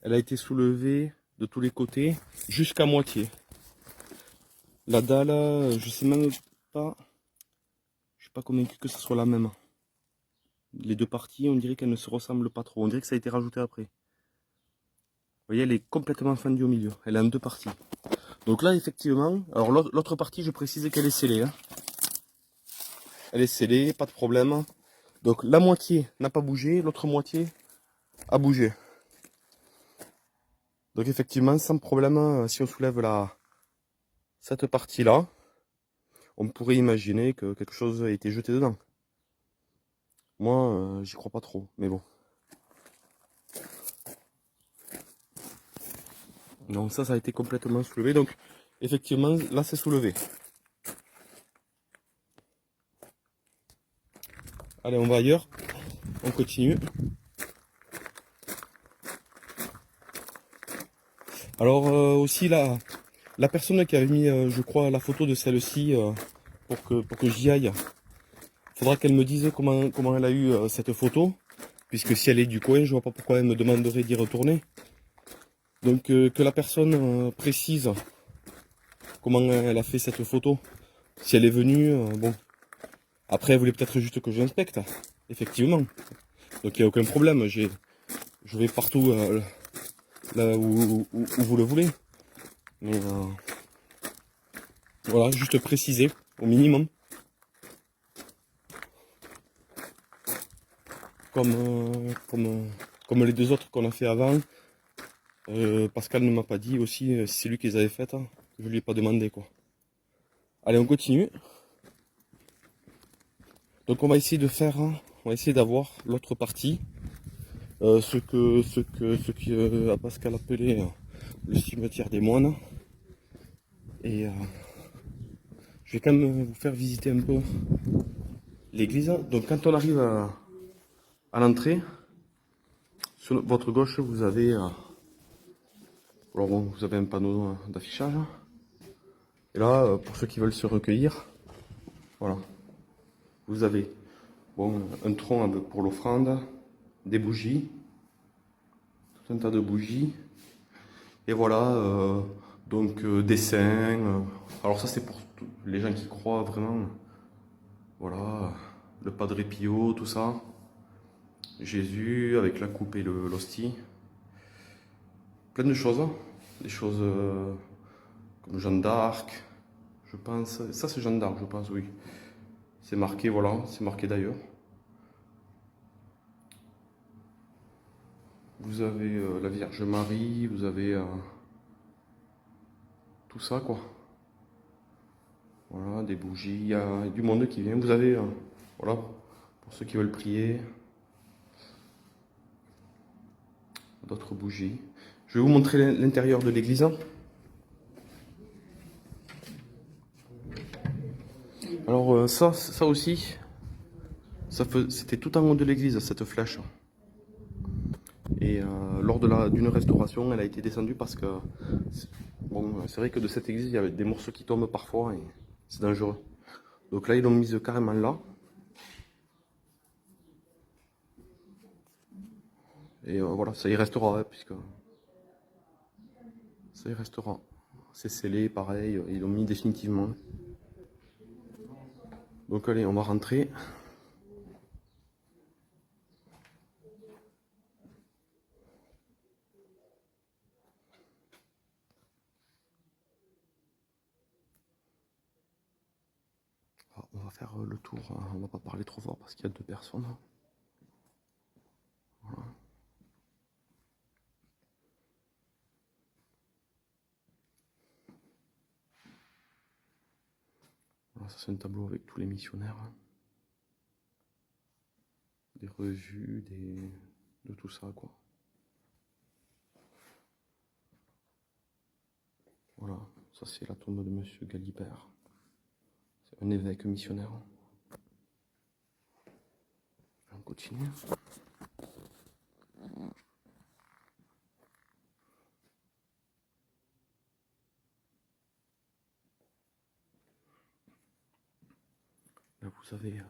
S1: Elle a été soulevée de tous les côtés jusqu'à moitié. La dalle, je sais même pas. Je suis pas convaincu que ce soit la même. Les deux parties, on dirait qu'elles ne se ressemblent pas trop. On dirait que ça a été rajouté après. Vous voyez, elle est complètement fendue au milieu. Elle est en deux parties. Donc là, effectivement, alors l'autre partie, je précise qu'elle est scellée. Hein. Elle est scellée, pas de problème. Donc la moitié n'a pas bougé, l'autre moitié a bougé. Donc effectivement, sans problème, si on soulève cette partie-là, on pourrait imaginer que quelque chose a été jeté dedans. Moi, j'y crois pas trop, mais bon. Non, ça a été complètement soulevé. Donc effectivement, là c'est soulevé. Allez, on va ailleurs. On continue. Alors aussi la personne qui avait mis, je crois, la photo de celle-ci pour que j'y aille. Faudra qu'elle me dise comment elle a eu cette photo. Puisque si elle est du coin, je vois pas pourquoi elle me demanderait d'y retourner. Donc que la personne précise comment elle a fait cette photo. Si elle est venue, bon. Après, elle voulait peut-être juste que j'inspecte. Effectivement. Donc il n'y a aucun problème. Je vais partout là où vous le voulez. Mais voilà, juste préciser au minimum. Comme les deux autres qu'on a fait avant. Pascal ne m'a pas dit aussi si c'est lui qui les avait faites. Hein. Je lui ai pas demandé quoi. Allez, on continue. Donc on va essayer de faire, on va essayer d'avoir l'autre partie. Ce que Pascal appelait le cimetière des moines. Et je vais quand même vous faire visiter un peu l'église. Donc quand on arrive à l'entrée, sur votre gauche, vous avez, alors bon, vous avez un panneau d'affichage. Et là, pour ceux qui veulent se recueillir, voilà, vous avez bon, un tronc pour l'offrande, des bougies, tout un tas de bougies. Et voilà, donc dessin. Alors ça c'est pour les gens qui croient vraiment. Voilà, le Padre Pio, tout ça. Jésus avec la coupe et l'hostie. Plein de choses. Des choses comme Jeanne d'Arc, je pense. Ça c'est Jeanne d'Arc, je pense, oui. C'est marqué, voilà, c'est marqué d'ailleurs. Vous avez la Vierge Marie, vous avez tout ça quoi. Voilà, des bougies, il y a du monde qui vient. Vous avez, voilà, pour ceux qui veulent prier, d'autres bougies. Je vais vous montrer l'intérieur de l'église. Alors ça aussi, c'était tout en haut de l'église, cette flèche. Et lors d'une restauration, elle a été descendue parce que, bon, c'est vrai que de cette église, il y avait des morceaux qui tombent parfois et c'est dangereux. Donc là, ils l'ont mise carrément là. Et voilà, ça y restera, hein, puisque ça y restera. C'est scellé, pareil, ils l'ont mis définitivement. Donc allez, on va rentrer. Alors, on va faire le tour, on va pas parler trop fort parce qu'il y a deux personnes. Voilà. Voilà, ça c'est un tableau avec tous les missionnaires. Des revues, de tout ça quoi. Voilà, ça c'est la tombe de Monsieur Galibert. C'est un évêque missionnaire. On continue. Là vous avez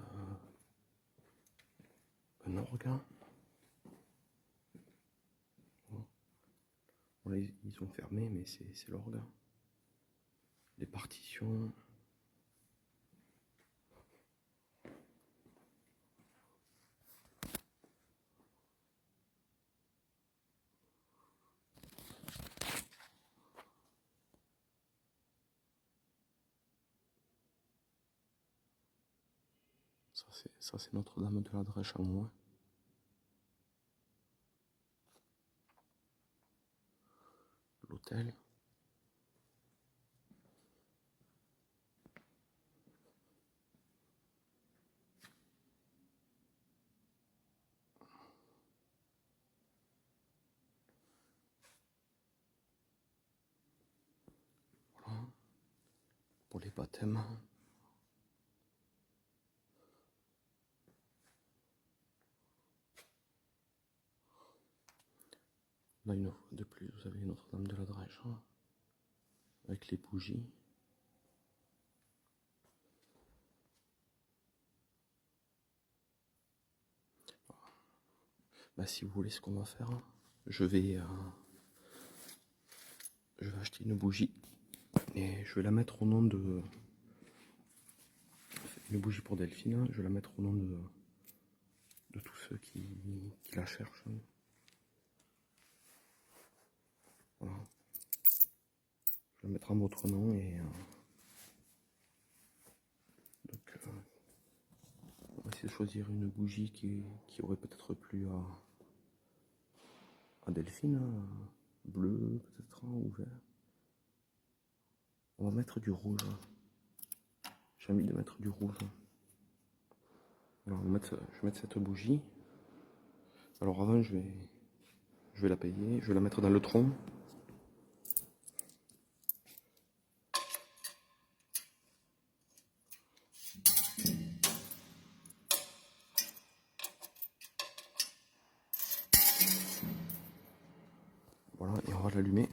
S1: un orgue. Bon, là, ils sont fermés, mais c'est l'orgue. Les partitions. Ça c'est Notre-Dame de la Drèche en moins. L'hôtel. Voilà. Pour les baptêmes. Là, une fois de plus, vous avez Notre-Dame de la Drèche, hein, avec les bougies. Bah, si vous voulez, ce qu'on va faire, je vais acheter une bougie et je vais la mettre au nom de... Une bougie pour Delphine, je vais la mettre au nom de tous ceux qui la cherchent. Voilà. Je vais la mettre en votre nom et donc on va essayer de choisir une bougie qui aurait peut-être plu à Delphine, bleu peut-être ou vert. On va mettre du rouge. J'ai envie de mettre du rouge. Alors je vais mettre cette bougie. Alors avant je vais la payer, je vais la mettre dans le tronc. Voilà, et on va l'allumer.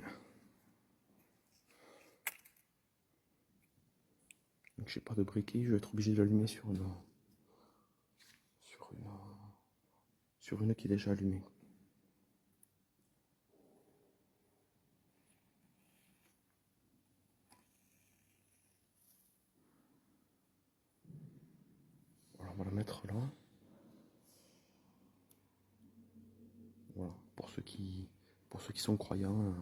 S1: Donc j'ai pas de briquet, je vais être obligé de l'allumer sur une qui est déjà allumée. Voilà, on va la mettre là. Voilà, pour ceux qui sont croyants,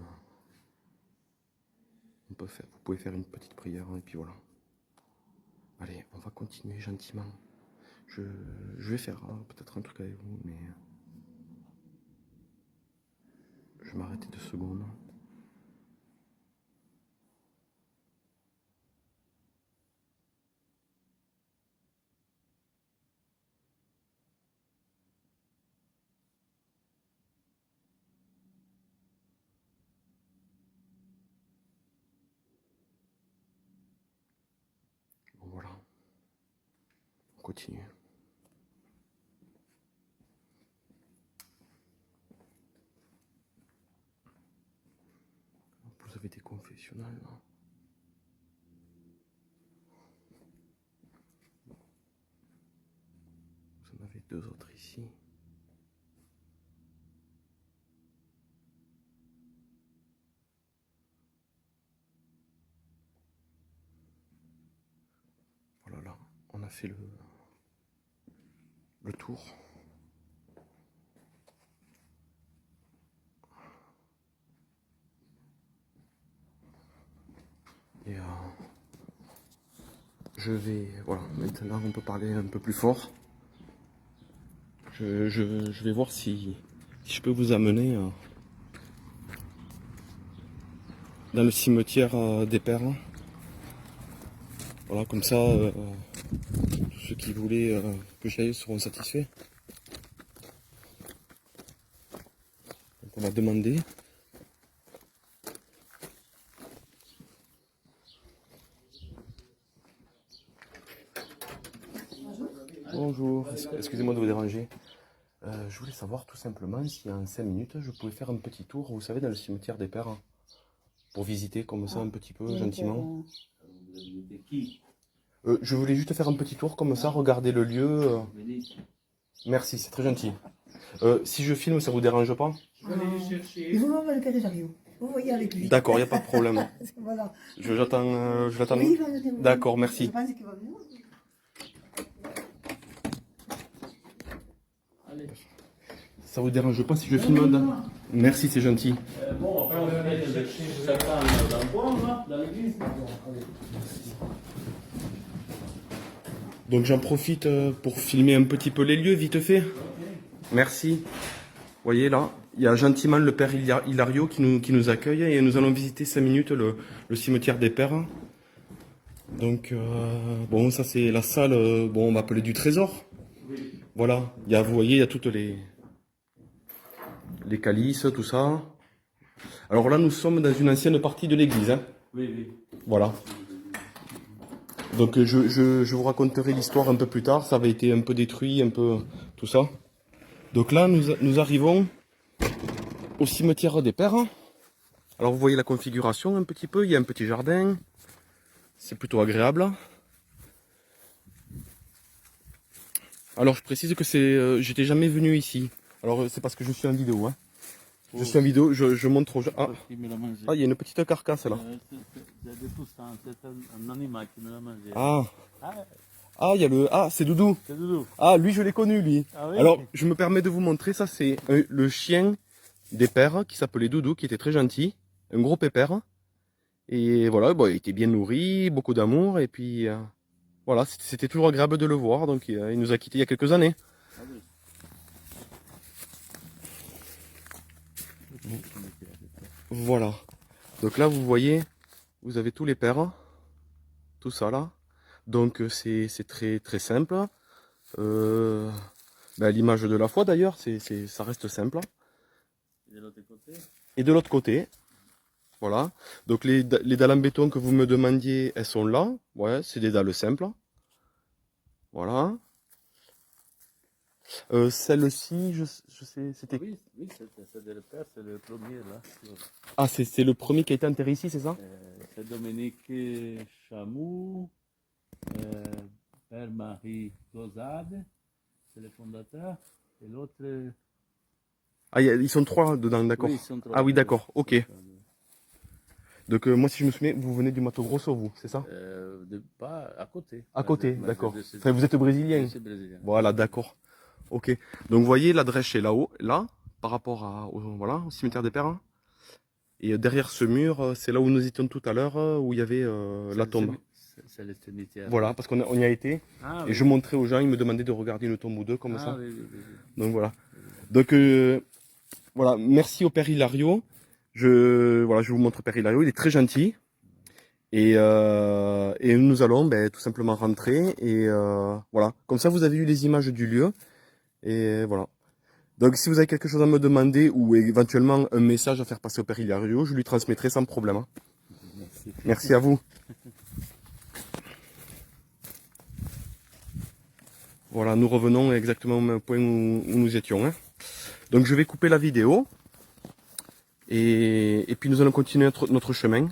S1: vous pouvez faire une petite prière et puis voilà. Allez, on va continuer gentiment. Je vais faire peut-être un truc avec vous, mais je vais m'arrêter 2 secondes. Bon, voilà, on continue. Vous avez des confessionnals là. Vous en avez 2 autres ici. Voilà, là, on a fait le tour. Et je vais, voilà, maintenant on peut parler un peu plus fort. Je vais voir si je peux vous amener dans le cimetière des Pères. Voilà, comme ça, tous ceux qui voulaient que j'y aille seront satisfaits. Donc on va demander. Bonjour, excusez-moi de vous déranger. Je voulais savoir tout simplement si en 5 minutes je pouvais faire un petit tour, vous savez, dans le cimetière des Pères, pour visiter comme ça un petit peu, gentiment. Je voulais juste faire un petit tour comme ça, regarder le lieu. Merci, c'est très gentil. Si je filme, ça vous dérange pas?
S2: Il vous m'envoie le cadeau. Vous voyez avec lui.
S1: D'accord, il n'y a pas de problème.
S2: Voilà.
S1: Je l'attends.
S2: Oui, il va venir.
S1: D'accord, merci.
S2: Je pense qu'il va venir.
S1: Ça vous dérange pas si je filme dans... Merci, c'est gentil.
S3: Bon, après on va chercher chacun dans le coin, là, dans l'église.
S1: Donc Donc j'en profite pour filmer un petit peu les lieux vite fait. Merci. Vous voyez là, il y a gentiment le père Hilario qui nous accueille et nous allons visiter 5 minutes le cimetière des pères. Donc bon, ça c'est la salle, bon on va appeler du trésor. Voilà, vous voyez, il y a toutes les calices, tout ça. Alors là, nous sommes dans une ancienne partie de l'église. Hein.
S3: Oui.
S1: Voilà. Donc je vous raconterai l'histoire un peu plus tard. Ça avait été un peu détruit, un peu tout ça. Donc là, nous arrivons au cimetière des pères. Alors vous voyez la configuration un petit peu. Il y a un petit jardin. C'est plutôt agréable. Alors je précise que j'étais jamais venu ici. Alors c'est parce que je suis en vidéo. Hein. Je suis en vidéo, je montre aux gens. Ah, il y a une petite carcasse là.
S3: C'est un animal qui me l'a mangé.
S1: Il y a le. Ah, c'est Doudou.
S3: C'est Doudou.
S1: Ah, lui, je l'ai connu, lui.
S3: Ah oui.
S1: Alors, je me permets de vous montrer, ça, c'est le chien des pères qui s'appelait Doudou, qui était très gentil. Un gros pépère. Et voilà, bon, il était bien nourri, beaucoup d'amour. Et puis, voilà, c'était toujours agréable de le voir. Donc, il nous a quittés il y a quelques années.
S3: Ah oui.
S1: Voilà. Donc là, vous voyez, vous avez tous les pères. Tout ça, là. Donc, c'est très, très simple. L'image de la foi d'ailleurs, ça reste simple.
S3: Et de l'autre côté.
S1: Et de l'autre côté, voilà. Donc les dalles en béton que vous me demandiez, elles sont là. Ouais, c'est des dalles simples. Voilà. Celle-ci, je sais, c'était.
S3: Oui, c'est le père, c'est le premier là.
S1: Ah, c'est le premier qui a été enterré ici, c'est ça?
S3: C'est Dominique Chamou, Père Marie Gozade, c'est le fondateur, et l'autre.
S1: Ah, ils sont 3 dedans, d'accord.
S3: Oui, ils sont 3.
S1: Ah oui, d'accord, ok. Donc moi, si je me souviens, vous venez du Mato Grosso, vous, c'est ça?
S3: Pas à côté.
S1: À côté,
S3: Mais
S1: d'accord. Enfin, vous êtes brésilien.
S3: C'est brésilien.
S1: Voilà, d'accord. Ok. Donc vous voyez, la drèche est là-haut, là, par rapport au cimetière des pères. Et derrière ce mur, c'est là où nous étions tout à l'heure, où il y avait la tombe.
S3: C'est le cimetière.
S1: Voilà, parce qu'on y a été.
S3: Ah,
S1: et
S3: oui.
S1: je montrais aux gens, ils me demandaient de regarder une tombe ou deux comme ça.
S3: Oui.
S1: Donc voilà. Donc voilà, merci au père Hilario. Je vous montre père Hilario, il est très gentil. Et nous allons tout simplement rentrer. Et voilà, comme ça vous avez eu les images du lieu. Et voilà. Donc si vous avez quelque chose à me demander ou éventuellement un message à faire passer au père Hilario, je lui transmettrai sans problème.
S3: Merci.
S1: Merci à vous. Voilà, nous revenons exactement au point où nous étions. Hein. Donc je vais couper la vidéo. Et puis nous allons continuer notre chemin.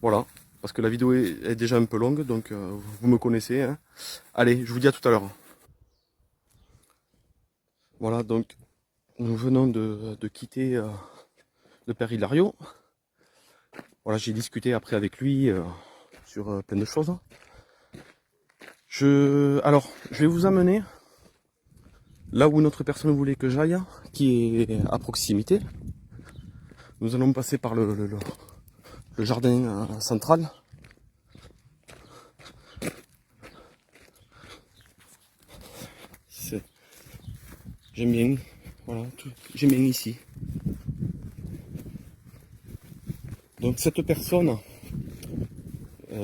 S1: Voilà, parce que la vidéo est déjà un peu longue, donc vous me connaissez. Hein. Allez, je vous dis à tout à l'heure. Voilà, donc nous venons de quitter le père Hilario. Voilà, j'ai discuté après avec lui sur plein de choses. Alors, je vais vous amener là où notre personne voulait que j'aille, qui est à proximité. Nous allons passer par le jardin central. J'aime bien, voilà, j'aime bien ici. Donc cette personne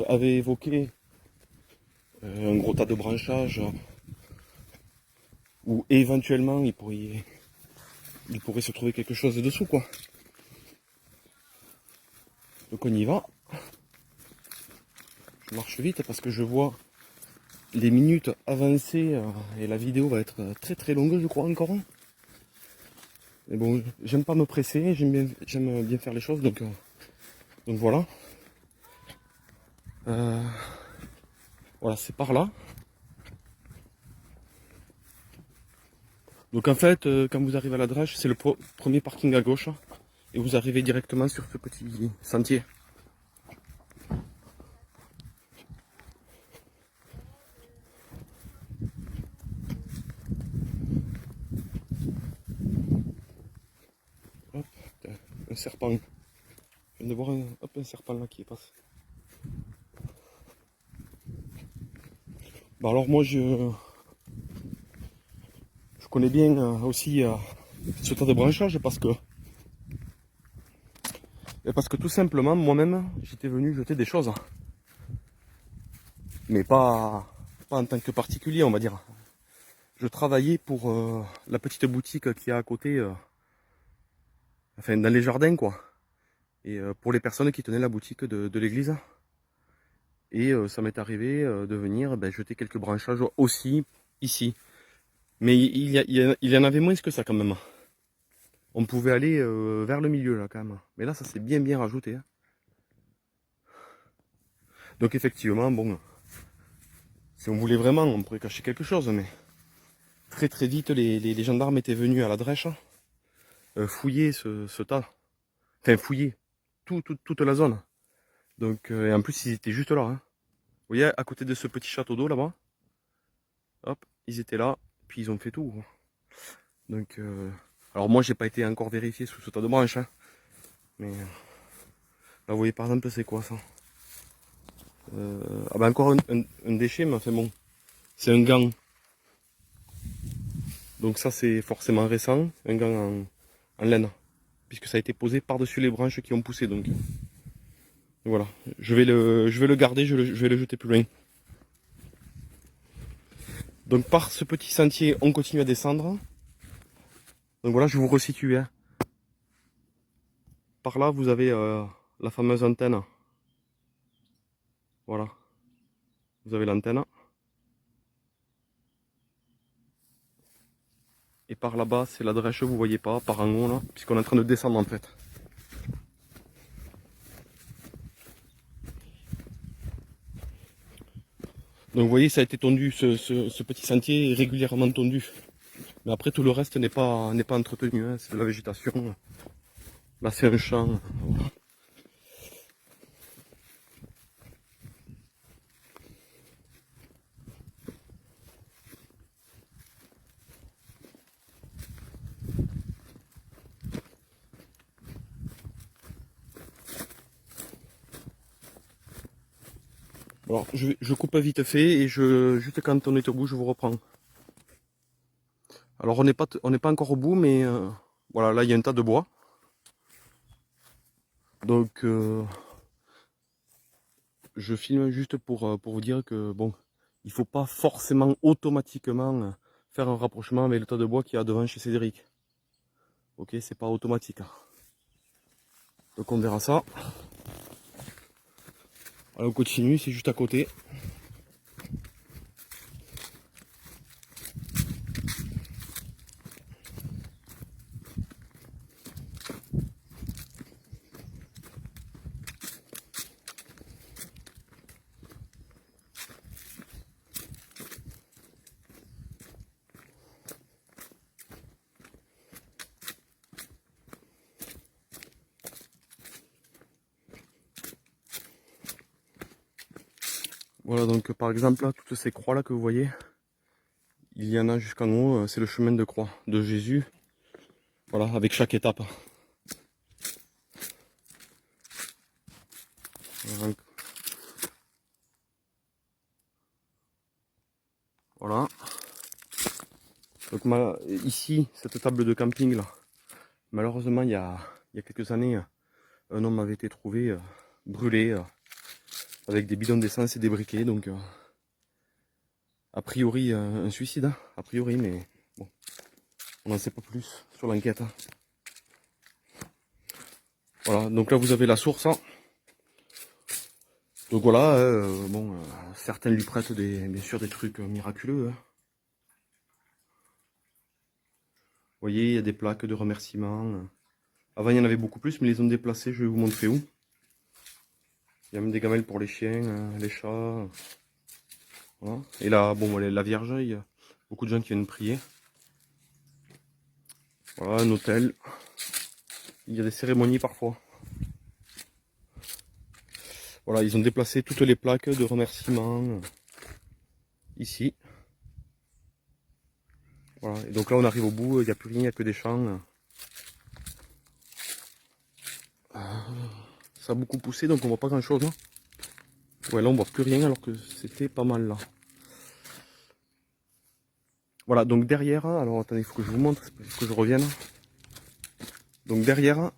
S1: avait évoqué un gros tas de branchages où éventuellement il pourrait se trouver quelque chose dessous, quoi. Donc on y va. Je marche vite parce que je vois les minutes avancer et la vidéo va être très très longue, je crois, encore. Mais bon, j'aime pas me presser, j'aime bien faire les choses, donc voilà. Voilà, c'est par là. Donc en fait, quand vous arrivez à la drèche, c'est le premier parking à gauche. Et vous arrivez directement sur ce petit sentier. Hop, un serpent. Je viens de voir un serpent là qui est passé. Bah alors moi je connais bien aussi ce tas de branchage parce que tout simplement moi-même j'étais venu jeter des choses. Mais pas en tant que particulier on va dire. Je travaillais pour la petite boutique qui est à côté, enfin dans les jardins quoi. Et pour les personnes qui tenaient la boutique de l'église. Et ça m'est arrivé de venir jeter quelques branchages aussi ici. Mais il y en avait moins que ça quand même. On pouvait aller vers le milieu là quand même. Mais là ça s'est bien rajouté. Hein. Donc effectivement, bon, si on voulait vraiment, on pourrait cacher quelque chose, mais très vite les gendarmes étaient venus à la drèche fouiller ce tas. Enfin fouiller toute la zone. Donc et en plus ils étaient juste là. Hein. Vous voyez à côté de ce petit château d'eau là-bas. Hop, ils étaient là, puis ils ont fait tout. Donc alors moi j'ai pas été encore vérifié sous ce tas de branches. Hein. Mais là vous voyez par exemple c'est quoi ça? Ah ben encore un déchet, mais enfin bon, c'est un gant. Donc ça c'est forcément récent, un gant en laine, puisque ça a été posé par-dessus les branches qui ont poussé. Donc voilà, je vais le garder, je vais le jeter plus loin. Donc par ce petit sentier, on continue à descendre. Donc voilà, je vous resitue. Hein. Par là, vous avez la fameuse antenne. Voilà, vous avez l'antenne. Et par là-bas, c'est la drèche, vous voyez pas, par en haut là, puisqu'on est en train de descendre en fait. Donc vous voyez, ça a été tondu, ce petit sentier est régulièrement tondu. Mais après, tout le reste n'est pas entretenu, hein. C'est de la végétation. Là, c'est un champ. Voilà. Alors, je coupe vite fait et juste quand on est au bout, je vous reprends. Alors, on n'est pas encore au bout, mais voilà, là, il y a un tas de bois. Donc, je filme juste pour vous dire que, bon, il faut pas forcément automatiquement faire un rapprochement avec le tas de bois qu'il y a devant chez Cédric. Ok, c'est pas automatique. Donc, on verra ça. Alors, on continue, c'est juste à côté. Voilà, donc par exemple, là, toutes ces croix là que vous voyez, il y en a jusqu'en haut, c'est le chemin de croix de Jésus. Voilà, avec chaque étape. Voilà. Donc ici, cette table de camping là, malheureusement il y a quelques années, un homme avait été trouvé brûlé avec des bidons d'essence et des briquets. Donc a priori un suicide, hein, a priori, mais bon, on n'en sait pas plus sur l'enquête. Hein. Voilà, donc là vous avez la source. Hein. Donc voilà, bon, certains lui prêtent bien sûr des trucs miraculeux. Hein. Vous voyez, il y a des plaques de remerciements. Avant, il y en avait beaucoup plus, mais ils les ont déplacés. Je vais vous montrer où. Il y a même des gamelles pour les chiens, les chats. Voilà. Et là, bon, la Vierge, il y a beaucoup de gens qui viennent prier. Voilà, un hôtel. Il y a des cérémonies parfois. Voilà, ils ont déplacé toutes les plaques de remerciements ici. Voilà, et donc là on arrive au bout, il n'y a plus rien, il n'y a que des champs. Ça a beaucoup poussé donc on voit pas grand chose. Hein. Ouais, là on voit plus rien alors que c'était pas mal là. Voilà, donc derrière, alors attendez, il faut que je vous montre, il faut que je revienne. Donc derrière,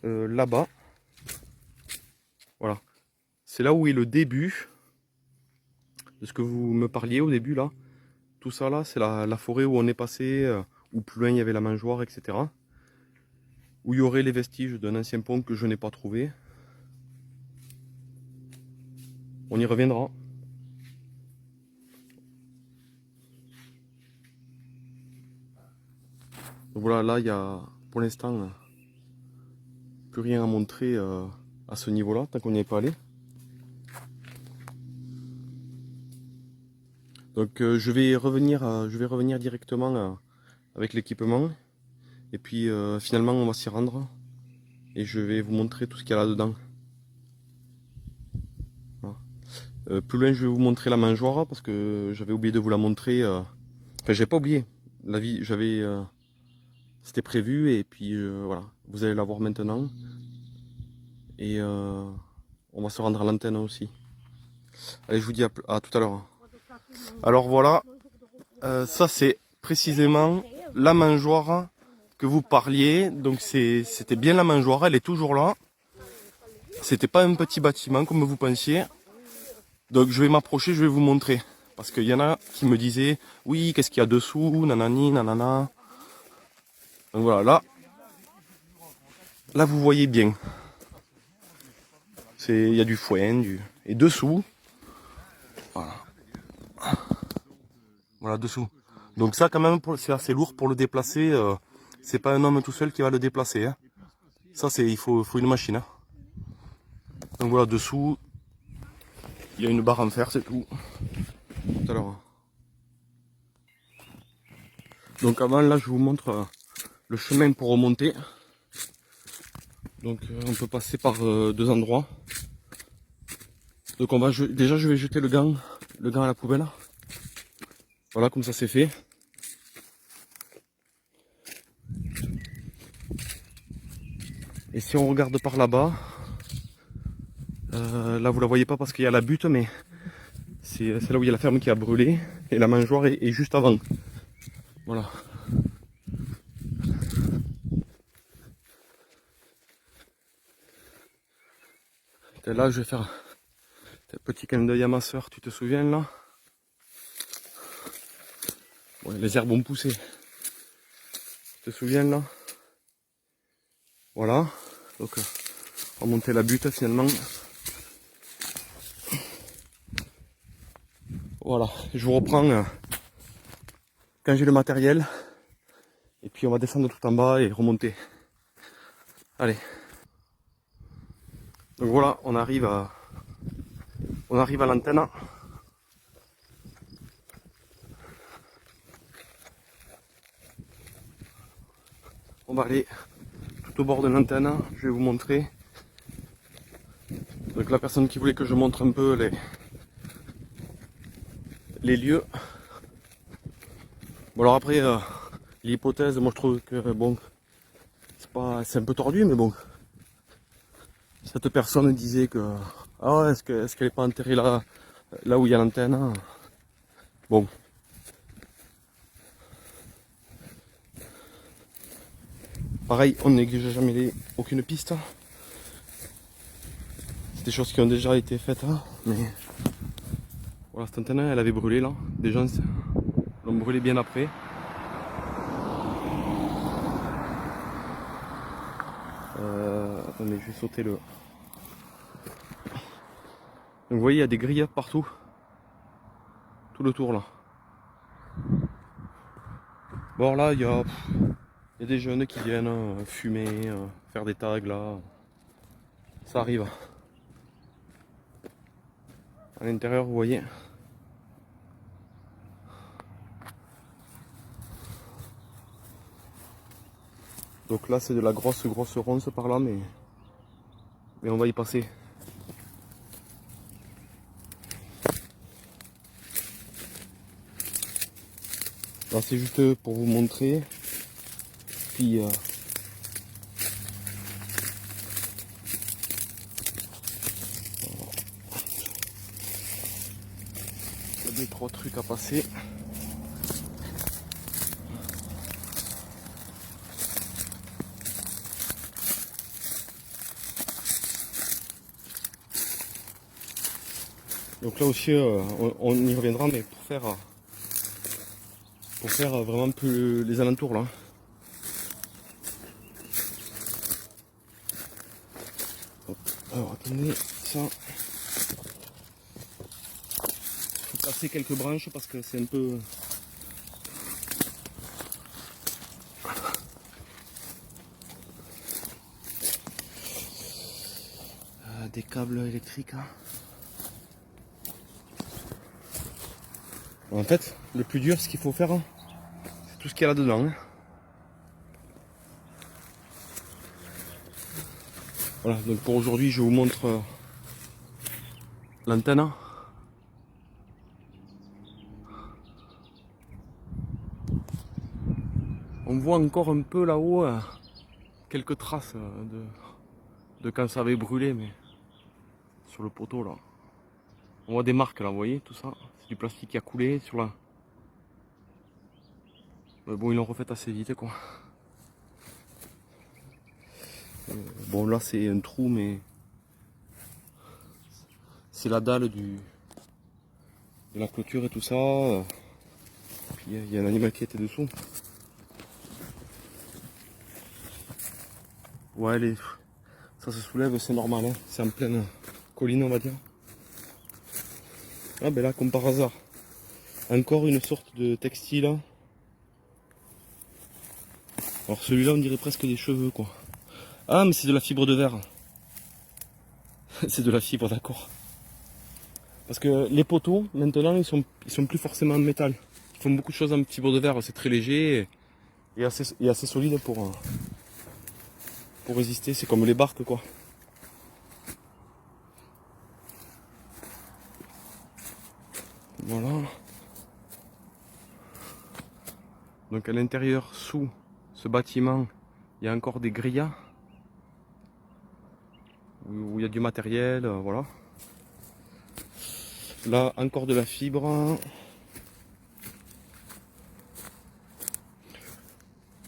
S1: là-bas, voilà, c'est là où est le début de ce que vous me parliez au début là. Tout ça là, c'est la forêt où on est passé, où plus loin il y avait la mangeoire, etc. Où il y aurait les vestiges d'un ancien pont que je n'ai pas trouvé. On y reviendra. Donc voilà, là il y a pour l'instant plus rien à montrer à ce niveau-là, tant qu'on n'y est pas allé. Donc je vais revenir directement avec l'équipement. Et puis finalement on va s'y rendre. Et je vais vous montrer tout ce qu'il y a là-dedans. Voilà. Plus loin je vais vous montrer la mangeoire parce que j'avais oublié de vous la montrer. Enfin j'ai pas oublié. La vie, c'était prévu et puis voilà. Vous allez la voir maintenant. Et on va se rendre à l'antenne aussi. Allez, je vous dis à tout à l'heure. Alors voilà, ça c'est précisément la mangeoire que vous parliez. Donc c'était bien la mangeoire, elle est toujours là. C'était pas un petit bâtiment comme vous pensiez. Donc je vais m'approcher, je vais vous montrer. Parce qu'il y en a qui me disaient, oui, qu'est-ce qu'il y a dessous, nanani, nanana. Donc voilà, là vous voyez bien. Il y a du foin, et dessous, voilà. Voilà, dessous. Donc ça quand même, c'est assez lourd pour le déplacer. C'est pas un homme tout seul qui va le déplacer. Hein. Ça, il faut une machine. Hein. Donc voilà, dessous, il y a une barre en fer, c'est tout. Tout à l'heure. Donc avant, là, je vous montre le chemin pour remonter. Donc on peut passer par deux endroits. Donc déjà, je vais jeter le gant à la poubelle. Voilà, comme ça c'est fait. Et si on regarde par là-bas, là vous la voyez pas parce qu'il y a la butte, mais c'est là où il y a la ferme qui a brûlé et la mangeoire est juste avant. Voilà. Et là je vais faire un petit clin d'œil à ma soeur, tu te souviens là? Ouais, les herbes ont poussé. Tu te souviens là? Voilà. Donc on va monter la butte finalement. Voilà, je vous reprends quand j'ai le matériel. Et puis on va descendre tout en bas et remonter. Allez. Donc voilà, on arrive à l'antenne. On va aller tout au bord de l'antenne, je vais vous montrer. Donc la personne qui voulait que je montre un peu les lieux. Bon alors après, l'hypothèse, moi je trouve que bon, c'est un peu tordu, mais bon. Cette personne disait que, ah ouais, est-ce qu'elle n'est pas enterrée là où il y a l'antenne? Bon. Pareil, on néglige jamais aucune piste. C'est des choses qui ont déjà été faites, hein, mais voilà, cette antenne, elle avait brûlé là. Des gens l'ont brûlé bien après. Attendez, je vais sauter le... Donc vous voyez, il y a des grilles partout. Tout le tour là. Bon là, il y a des jeunes qui viennent fumer, faire des tags là. Ça arrive. À l'intérieur, vous voyez. Donc là, c'est de la grosse ronce par là, mais on va y passer. Là, c'est juste pour vous montrer. Puis il y a 2-3 trucs à passer. Donc là aussi, on y reviendra, mais pour faire vraiment plus les alentours là. Hop. Alors attendez, ça. Faut passer quelques branches parce que c'est un peu. Des câbles électriques. Hein. En fait, le plus dur, ce qu'il faut faire, hein, c'est tout ce qu'il y a là-dedans. Hein. Voilà, donc pour aujourd'hui, je vous montre l'antenne. On voit encore un peu là-haut quelques traces de quand ça avait brûlé, mais sur le poteau là. On voit des marques là, vous voyez tout ça. C'est du plastique qui a coulé sur la. Mais bon, ils l'ont refait assez vite quoi. Bon là c'est un trou, mais c'est la dalle de la clôture et tout ça. Puis il y a un animal qui était dessous. Ouais, ça se soulève, c'est normal, hein. C'est en pleine colline on va dire. Ah ben là, comme par hasard, encore une sorte de textile. Hein. Alors celui-là on dirait presque des cheveux quoi. Ah mais c'est de la fibre de verre. C'est de la fibre, d'accord. Parce que les poteaux maintenant ils sont plus forcément en métal. Ils font beaucoup de choses en fibre de verre, c'est très léger et assez solide pour résister. C'est comme les barques quoi. Voilà. Donc à l'intérieur, sous ce bâtiment, il y a encore des grilles où il y a du matériel, voilà. Là, encore de la fibre.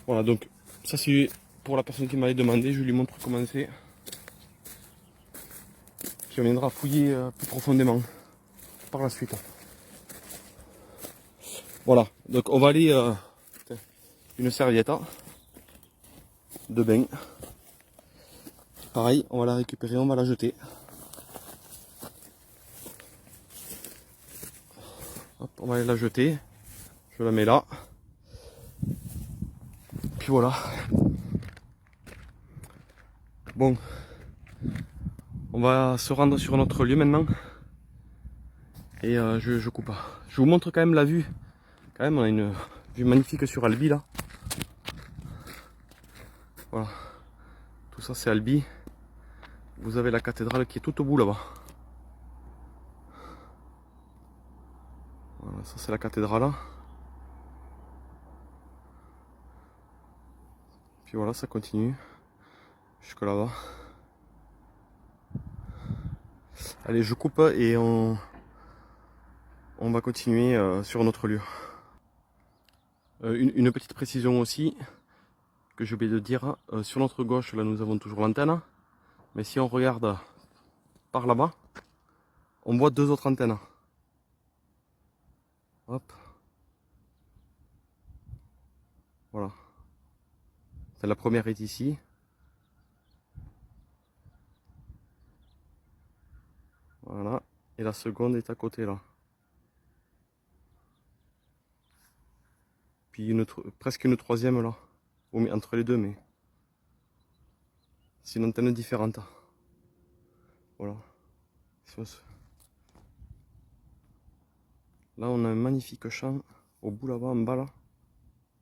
S1: Voilà, donc ça c'est pour la personne qui m'avait demandé, je lui montre comment c'est. Puis on viendra fouiller plus profondément par la suite. Voilà, donc on va aller une serviette de bain. Pareil, on va la récupérer, on va la jeter. Hop, on va aller la jeter. Je la mets là. Puis voilà. Bon, on va se rendre sur notre lieu maintenant. Et je coupe. Je vous montre quand même la vue. Quand même, on a une vue magnifique sur Albi là. Voilà. Tout ça c'est Albi. Vous avez la cathédrale qui est tout au bout là-bas. Voilà, ça c'est la cathédrale. Puis voilà, ça continue jusque là-bas. Allez, je coupe et on va continuer sur notre lieu. Une petite précision aussi que j'ai oublié de dire. Sur notre gauche, là, nous avons toujours l'antenne. Mais si on regarde par là-bas, on voit deux autres antennes. Hop. Voilà. La première est ici. Voilà. Et la seconde est à côté là. Puis presque une troisième là. Entre les deux, mais c'est une antenne différente. Voilà. Là, on a un magnifique champ au bout là-bas, en bas là,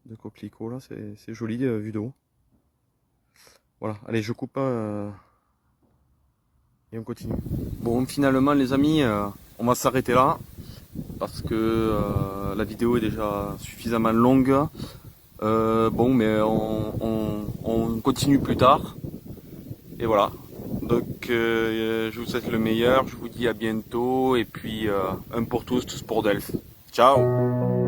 S1: de coquelicots là. C'est joli vu de haut. Voilà. Allez, je coupe et on continue. Bon, finalement, les amis, on va s'arrêter là parce que la vidéo est déjà suffisamment longue. Bon, mais on continue plus tard. Et voilà. Donc, je vous souhaite le meilleur. Je vous dis à bientôt. Et puis, un pour tous pour Delphes. Ciao!